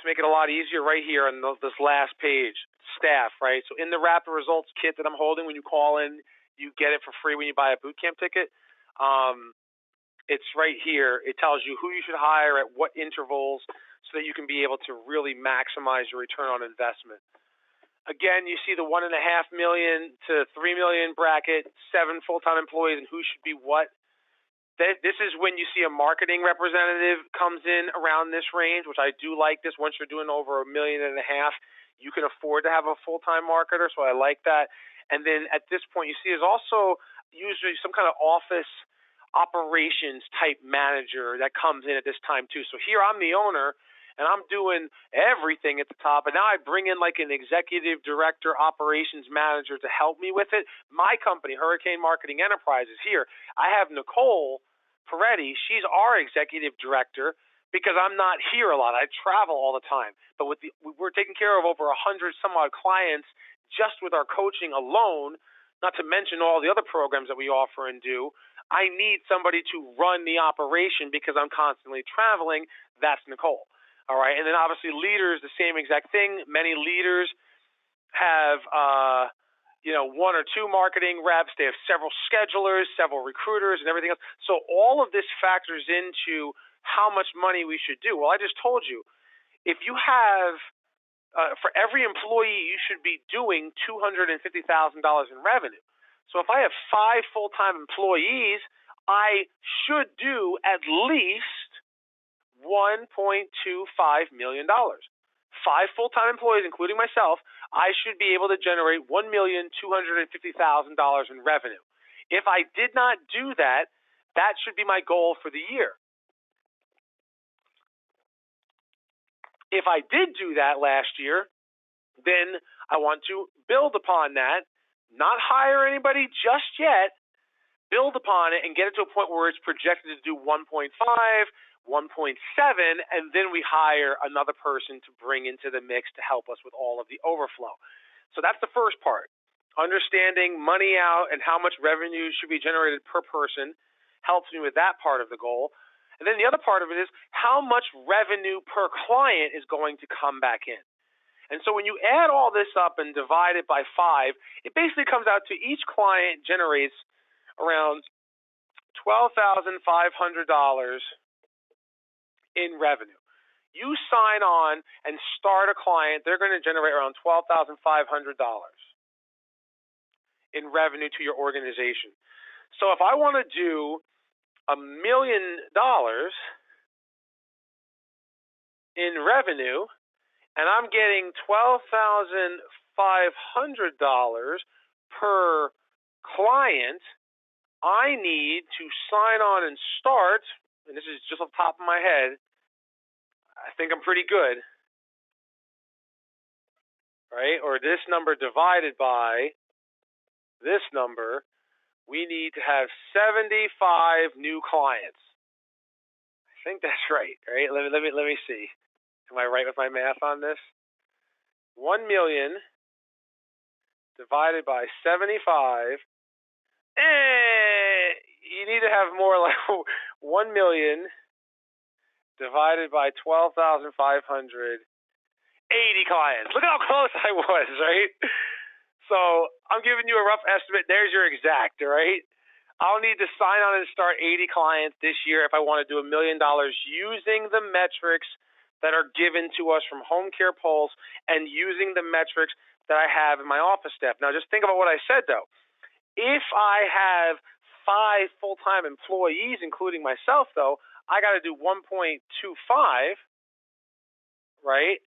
to make it a lot easier right here on this last page. Staff, right? So in the Rapid Results Kit that I'm holding, when you call in, you get it for free when you buy a boot camp ticket. It's right here. It tells you who you should hire at what intervals so that you can be able to really maximize your return on investment. Again, you see the $1.5 million to $3 million bracket, 7 full-time employees, and who should be what. This is when you see a marketing representative comes in around this range, which I do like this. Once you're doing over $1.5 million, you can afford to have a full-time marketer, so I like that. And then at this point, you see there's also usually some kind of office operations type manager that comes in at this time too. So here I'm the owner, and I'm doing everything at the top, and now I bring in like an executive director, operations manager to help me with it. My company, Hurricane Marketing Enterprises, here, I have Nicole Peretti. She's our executive director because I'm not here a lot. I travel all the time. But we're taking care of over 100 some odd clients just with our coaching alone, not to mention all the other programs that we offer and do. I need somebody to run the operation because I'm constantly traveling. That's Nicole. All right, and then obviously leaders, the same exact thing. Many leaders have, 1 or 2 marketing reps. They have several schedulers, several recruiters, and everything else. So all of this factors into how much money we should do. Well, I just told you, if you have, for every employee, you should be doing $250,000 in revenue. So if I have 5 full-time employees, I should do at least $1.25 million. 5 full-time employees, including myself, I should be able to generate $1,250,000 in revenue. If I did not do that, that should be my goal for the year. If I did do that last year, then I want to build upon that, not hire anybody just yet, build upon it and get it to a point where it's projected to do 1.5, 1.7, and then we hire another person to bring into the mix to help us with all of the overflow. So that's the first part. Understanding money out and how much revenue should be generated per person helps me with that part of the goal. And then the other part of it is how much revenue per client is going to come back in. And so when you add all this up and divide it by 5, it basically comes out to each client generates around $12,500 in revenue. You sign on and start a client, they're going to generate around $12,500 in revenue to your organization. So if I want to do $1 million in revenue and I'm getting $12,500 per client, I need to sign on and start, and this is just off the top of my head, I think I'm pretty good, right? Or this number divided by this number, we need to have 75 new clients. I think that's right, right? Let me see. Am I right with my math on this? 1 million divided by 75. You need to have more like 1 million divided by 12,500, 80 clients. Look how close I was, right? So I'm giving you a rough estimate. There's your exact, right? I'll need to sign on and start 80 clients this year if I want to do $1 million using the metrics that are given to us from Home Care Pulse and using the metrics that I have in my office staff. Now, just think about what I said, though. If I have 5 full-time employees, including myself, though, I got to do 1.25, right,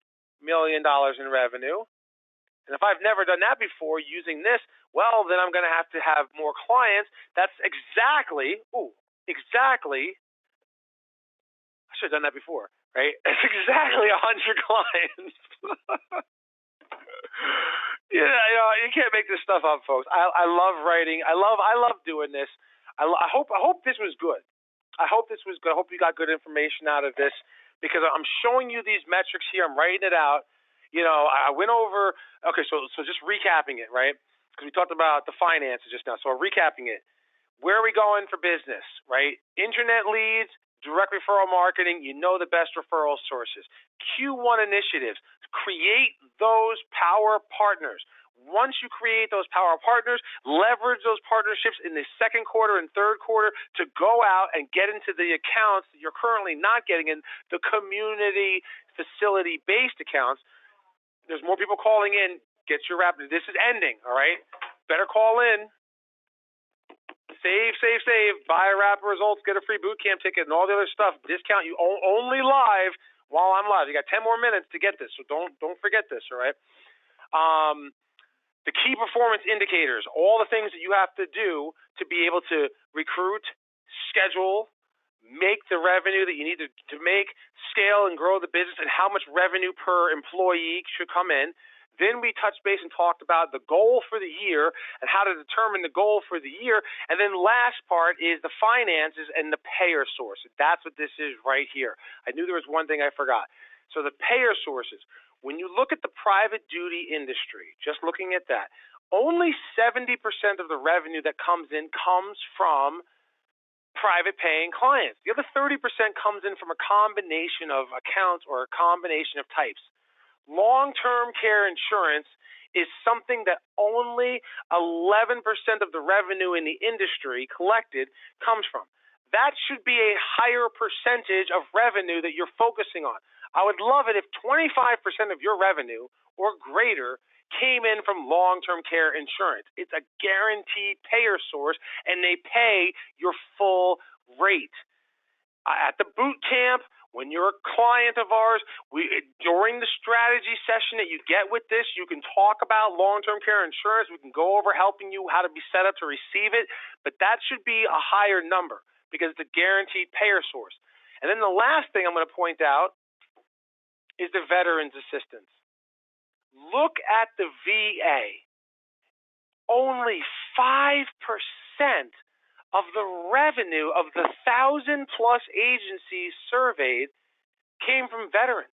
$1 million in revenue. And if I've never done that before using this, well, then I'm going to have more clients. That's exactly, I should have done that before, right? It's exactly 100 clients. Yeah, you can't make this stuff up, folks. I love writing. I love doing this. I hope this was good. I hope this was good. I hope you got good information out of this, because I'm showing you these metrics here. I'm writing it out. I went over. Okay, so just recapping it, right? Because we talked about the finances just now. So recapping it. Where are we going for business, right? Internet leads, direct referral marketing, the best referral sources. Q1 initiatives, create those power partners. Once you create those power partners, leverage those partnerships in the second quarter and third quarter to go out and get into the accounts that you're currently not getting in, the community facility-based accounts. There's more people calling in. Get your rap. This is ending, all right? Better call in. Save. Buy a Rapid Results, get a free boot camp ticket, and all the other stuff. Discount you only live while I'm live. You got 10 more minutes to get this, so don't forget this, all right? The key performance indicators, all the things that you have to do to be able to recruit, schedule, make the revenue that you need to make, scale and grow the business, and how much revenue per employee should come in. Then we touched base and talked about the goal for the year and how to determine the goal for the year. And then last part is the finances and the payer source. That's what this is right here. I knew there was one thing I forgot. So the payer sources. When you look at the private duty industry, just looking at that, only 70% of the revenue that comes in comes from private paying clients. The other 30% comes in from a combination of accounts or a combination of types. Long-term care insurance is something that only 11% of the revenue in the industry collected comes from. That should be a higher percentage of revenue that you're focusing on. I would love it if 25% of your revenue or greater came in from long-term care insurance. It's a guaranteed payer source, and they pay your full rate. At the boot camp, when you're a client of ours, during the strategy session that you get with this, you can talk about long-term care insurance. We can go over helping you how to be set up to receive it, but that should be a higher number because it's a guaranteed payer source. And then the last thing I'm going to point out is the veterans assistance. Look at the VA. Only 5% of the revenue of the 1,000-plus agencies surveyed came from veterans.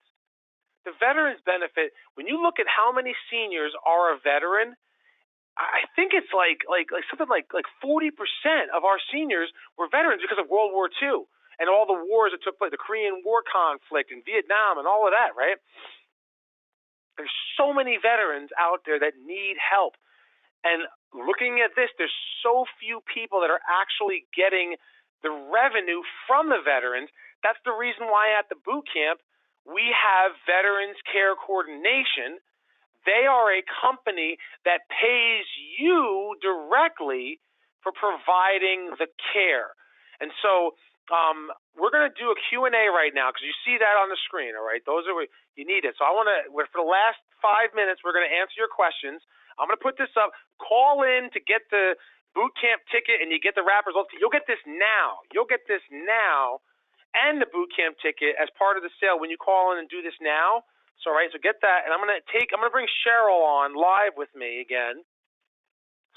The veterans benefit, when you look at how many seniors are a veteran, I think it's like something like 40% of our seniors were veterans because of World War II and all the wars that took place, the Korean War conflict and Vietnam and all of that, right? There's so many veterans out there that need help. And looking at this, there's so few people that are actually getting the revenue from the veterans. That's the reason why at the boot camp, we have Veterans Care Coordination. They are a company that pays you directly for providing the care. And so we're going to do a Q&A right now because you see that on the screen, all right? Those are what you need it. So I want to, for the last 5 minutes, we're going to answer your questions. I'm going to put this up. Call in to get the boot camp ticket and you get the Rapid Results. You'll get this now. You'll get this now and the boot camp ticket as part of the sale when you call in and do this now. So, all right, so get that. And I'm going to bring Cheryl on live with me again.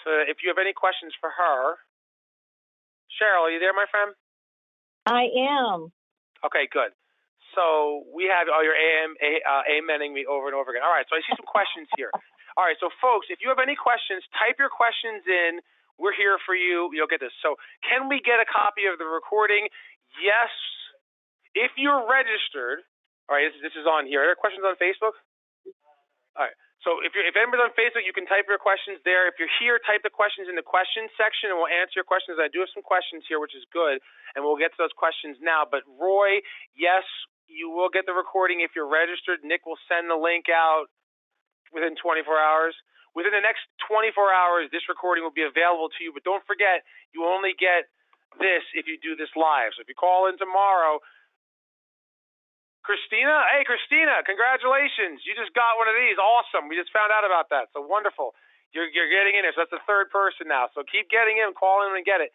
So if you have any questions for her. Cheryl, are you there, my friend? I am. Okay, good. So we have all your amening me over and over again. All right, so I see some questions here. All right, so folks, if you have any questions, type your questions in. We're here for you. You'll get this. So can we get a copy of the recording? Yes. If you're registered, all right, this is on here. Are there questions on Facebook? All right. So if anybody's on Facebook, you can type your questions there. If you're here, type the questions in the questions section, and we'll answer your questions. I do have some questions here, which is good, and we'll get to those questions now. But Roy, yes, you will get the recording if you're registered. Nick will send the link out within 24 hours. within the next 24 hours, this recording will be available to you. But don't forget, you only get this if you do this live. So if you call in tomorrow, Christina, hey, Christina, congratulations. You just got one of these. Awesome. We just found out about that. So wonderful. You're getting in there. So that's the third person now. So keep getting in, call in and get it.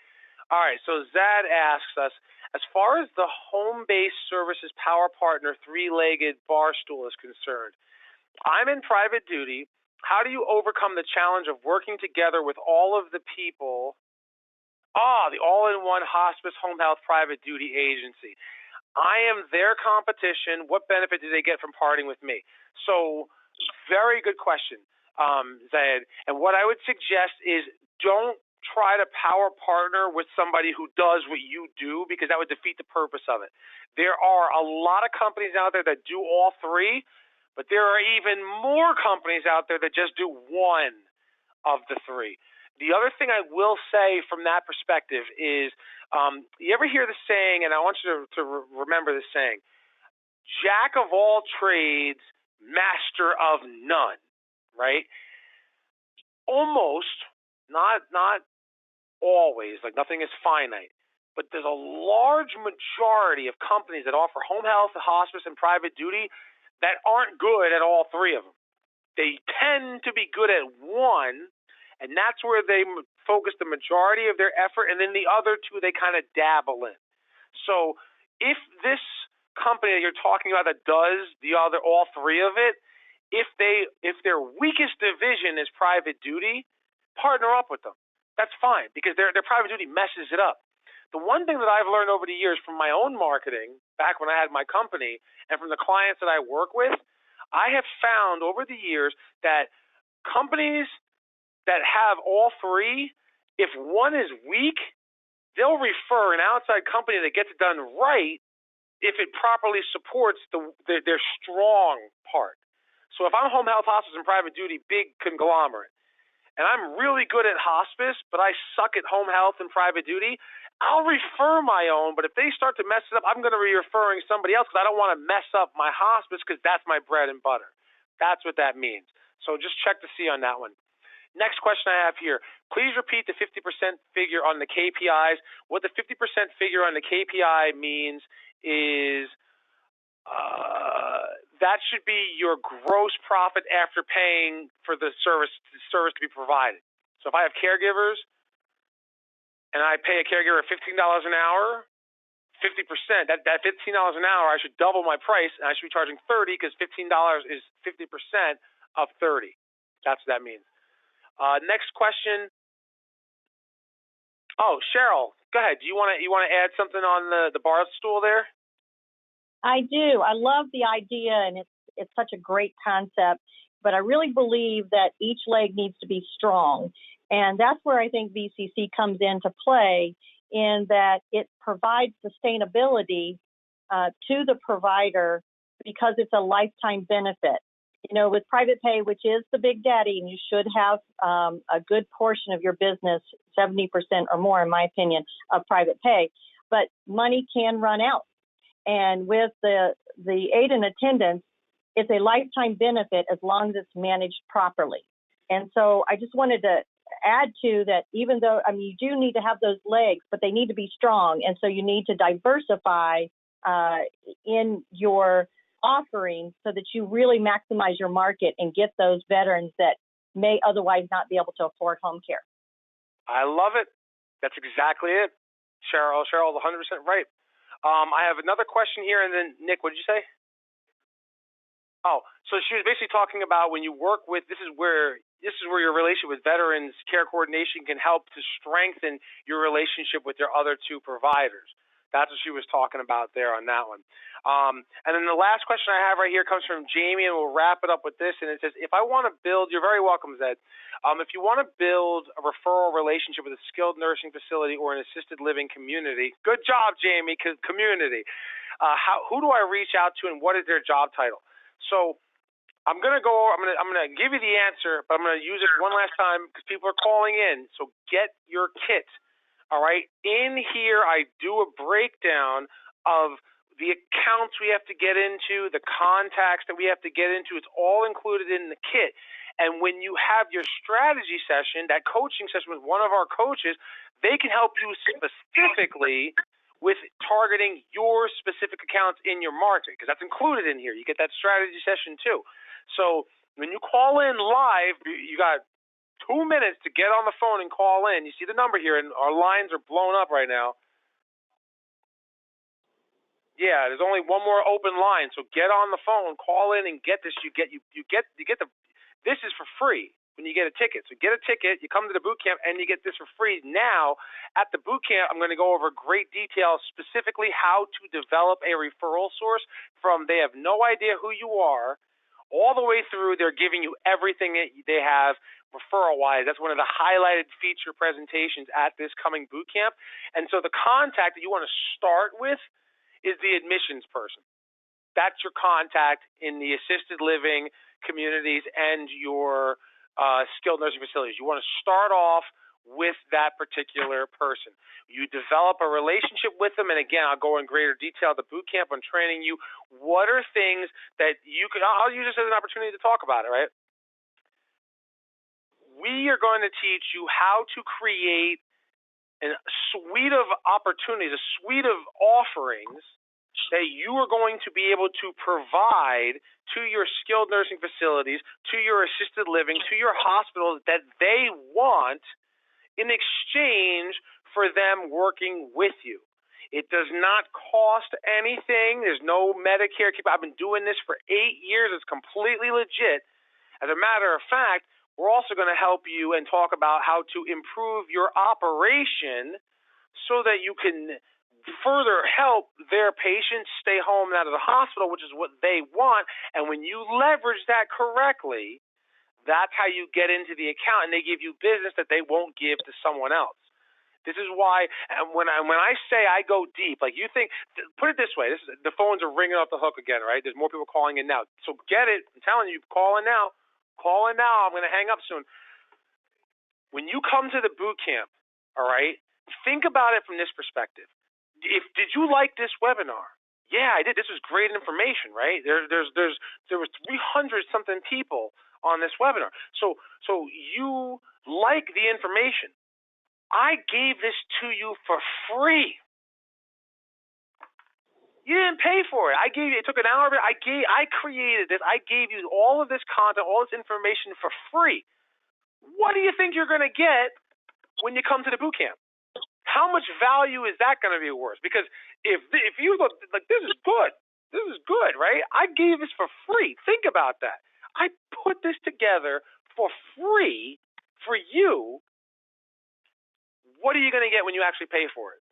All right. So Zad asks us, as far as the home-based services power partner three-legged bar stool is concerned, I'm in private duty. How do you overcome the challenge of working together with all of the people? The all-in-one hospice home health private duty agency. I am their competition. What benefit do they get from parting with me? So, very good question, Zayed. And what I would suggest is don't try to power partner with somebody who does what you do, because that would defeat the purpose of it. There are a lot of companies out there that do all three, but there are even more companies out there that just do one of the three. The other thing I will say from that perspective is, you ever hear the saying, and I want you to remember this saying, jack of all trades, master of none, right? Almost, not always, like nothing is finite, but there's a large majority of companies that offer home health, hospice, and private duty that aren't good at all three of them. They tend to be good at one, and that's where they focus the majority of their effort, and then the other two they kind of dabble in. So if this company that you're talking about that does all three of it, if their weakest division is private duty, partner up with them. That's fine, because their private duty messes it up. The one thing that I've learned over the years from my own marketing, back when I had my company, and from the clients that I work with, I have found over the years that companies that have all three, if one is weak, they'll refer an outside company that gets it done right if it properly supports their strong part. So if I'm home health, hospice, and private duty, big conglomerate, and I'm really good at hospice, but I suck at home health and private duty, I'll refer my own, but if they start to mess it up, I'm going to be referring somebody else, because I don't want to mess up my hospice, because that's my bread and butter. That's what that means. So just check to see on that one. Next question I have here. Please repeat the 50% figure on the KPIs. What the 50% figure on the KPI means is that should be your gross profit after paying for the service to be provided. So if I have caregivers and I pay a caregiver $15 an hour, 50%, that $15 an hour, I should double my price, and I should be charging $30, because $15 is 50% of 30. That's what that means. Next question. Oh, Cheryl, go ahead. Do you want to add something on the bar stool there? I do. I love the idea, and it's such a great concept, but I really believe that each leg needs to be strong. And that's where I think VCC comes into play, in that it provides sustainability to the provider, because it's a lifetime benefit. You know, with private pay, which is the big daddy, and you should have a good portion of your business, 70% or more, in my opinion, of private pay, but money can run out. And with the aid and attendance, it's a lifetime benefit as long as it's managed properly. And so I just wanted to add to that, even though, I mean, you do need to have those legs, but they need to be strong. And so you need to diversify in your offering so that you really maximize your market and get those veterans that may otherwise not be able to afford home care. I love it. That's exactly it. Cheryl's 100% right. I have another question here, and then Nick, what did you say? Oh, so she was basically talking about when you work with, this is where your relationship with veterans care coordination can help to strengthen your relationship with your other two providers. That's what she was talking about there on that one. And then the last question I have right here comes from Jamie, and we'll wrap it up with this. And it says, if I want to build, you're very welcome, Zed. If you want to build a referral relationship with a skilled nursing facility or an assisted living community, good job, Jamie, community. Who do I reach out to, and what is their job title? So I'm gonna give you the answer, but I'm gonna use it one last time because people are calling in. So get your kit. All right. In here, I do a breakdown of the accounts we have to get into, the contacts that we have to get into. It's all included in the kit. And when you have your strategy session, that coaching session with one of our coaches, they can help you specifically with targeting your specific accounts in your market, because that's included in here. You get that strategy session too. So when you call in live, you got 2 minutes to get on the phone and call in. You see the number here, and our lines are blown up right now. Yeah, there's only one more open line, so get on the phone, call in, and get this. You get the. This is for free when you get a ticket. So get a ticket, you come to the boot camp, and you get this for free. Now, at the boot camp, I'm going to go over great details, specifically how to develop a referral source from they have no idea who you are, all the way through they're giving you everything they have referral-wise. That's one of the highlighted feature presentations at this coming boot camp. And so the contact that you want to start with is the admissions person. That's your contact in the assisted living communities and your skilled nursing facilities. You want to start off with that particular person. You develop a relationship with them, and again, I'll go in greater detail at the boot camp on training you. What are things that you could, I'll use this as an opportunity to talk about it, right? We are going to teach you how to create a suite of opportunities, a suite of offerings that you are going to be able to provide to your skilled nursing facilities, to your assisted living, to your hospitals that they want in exchange for them working with you. It does not cost anything. There's no Medicare. I've been doing this for 8 years. It's completely legit. As a matter of fact, we're also going to help you and talk about how to improve your operation so that you can further help their patients stay home and out of the hospital, which is what they want. And when you leverage that correctly, that's how you get into the account, and they give you business that they won't give to someone else. This is why, and when I say I go deep, like you think, put it this way, the phones are ringing off the hook again, right? There's more people calling in now. So get it. I'm telling you, call in now. Call in now. I'm going to hang up soon. When you come to the boot camp, all right, think about it from this perspective. Did you like this webinar? Yeah, I did. This was great information, right? There was 300 something people on this webinar. So you like the information. I gave this to you for free. You didn't pay for it. It took an hour. I created this. I gave you all of this content, all this information for free. What do you think you're going to get when you come to the boot camp? How much value is that going to be worth? Because if you look like this is good, right? I gave this for free. Think about that. I put this together for free for you. What are you going to get when you actually pay for it?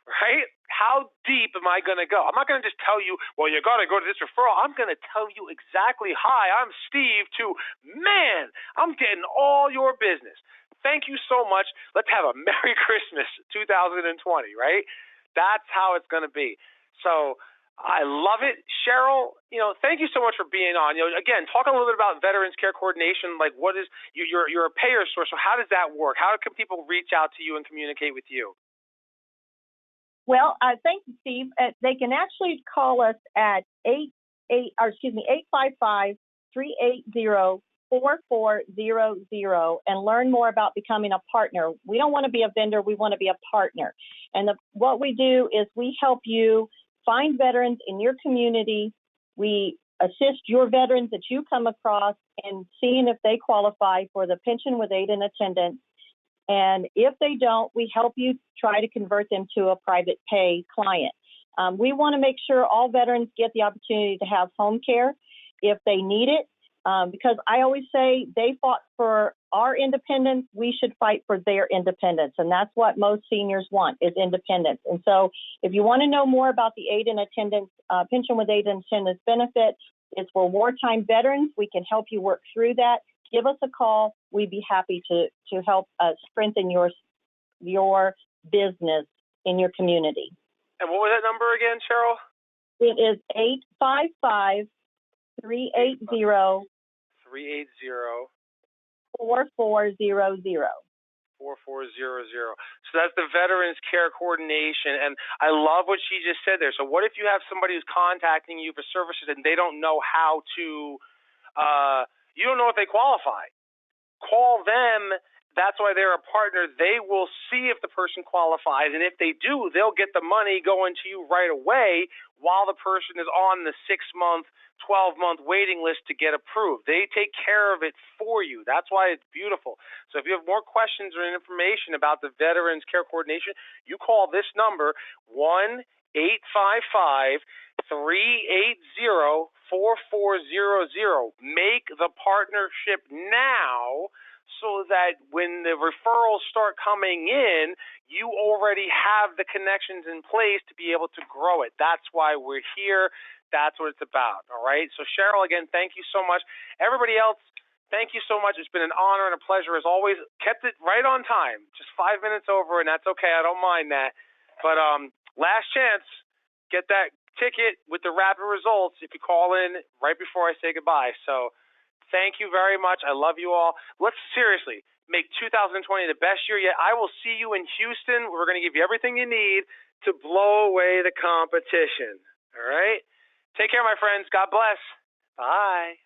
Right? How deep am I going to go? I'm not going to just tell you, well, you got to go to this referral. I'm going to tell you exactly, hi, I'm Steve, to, man, I'm getting all your business. Thank you so much. Let's have a Merry Christmas 2020, right? That's how it's going to be. So I love it. Cheryl, thank you so much for being on. Again, talk a little bit about Veterans Care Coordination. Like, what is, you're a payer source, so how does that work? How can people reach out to you and communicate with you? Well, thank you, Steve. They can actually call us at 855-380-4400 and learn more about becoming a partner. We don't want to be a vendor. We want to be a partner. And what we do is we help you find veterans in your community. We assist your veterans that you come across in seeing if they qualify for the pension with aid and attendance. And if they don't, we help you try to convert them to a private pay client. We want to make sure all veterans get the opportunity to have home care if they need it, because I always say they fought for our independence, we should fight for their independence. And that's what most seniors want, is independence. And so if you want to know more about the aid and attendance, pension with aid and attendance benefit, it's for wartime veterans. We can help you work through that. Give us a call. We'd be happy to help strengthen your business in your community. And what was that number again, Cheryl? It is 855-380-4400. 4400. So that's the Veterans Care Coordination. And I love what she just said there. So what if you have somebody who's contacting you for services and they don't know how to You don't know if they qualify. Call them. That's why they're a partner. They will see if the person qualifies, and if they do, they'll get the money going to you right away while the person is on the 6-month, 12-month waiting list to get approved. They take care of it for you. That's why it's beautiful. So if you have more questions or information about the Veterans Care Coordination, you call this number, 1-855-380-4400. Make the partnership now, so that when the referrals start coming in, you already have the connections in place to be able to grow it. That's why we're here. That's what it's about, all right? So, Cheryl, again, thank you so much. Everybody else, thank you so much. It's been an honor and a pleasure as always. Kept it right on time, just 5 minutes over, and that's okay. I don't mind that. But last chance, get that ticket with the rapid results if you call in right before I say goodbye. So, thank you very much. I love you all. Let's seriously make 2020 the best year yet. I will see you in Houston. We're going to give you everything you need to blow away the competition. All right? Take care, my friends. God bless. Bye.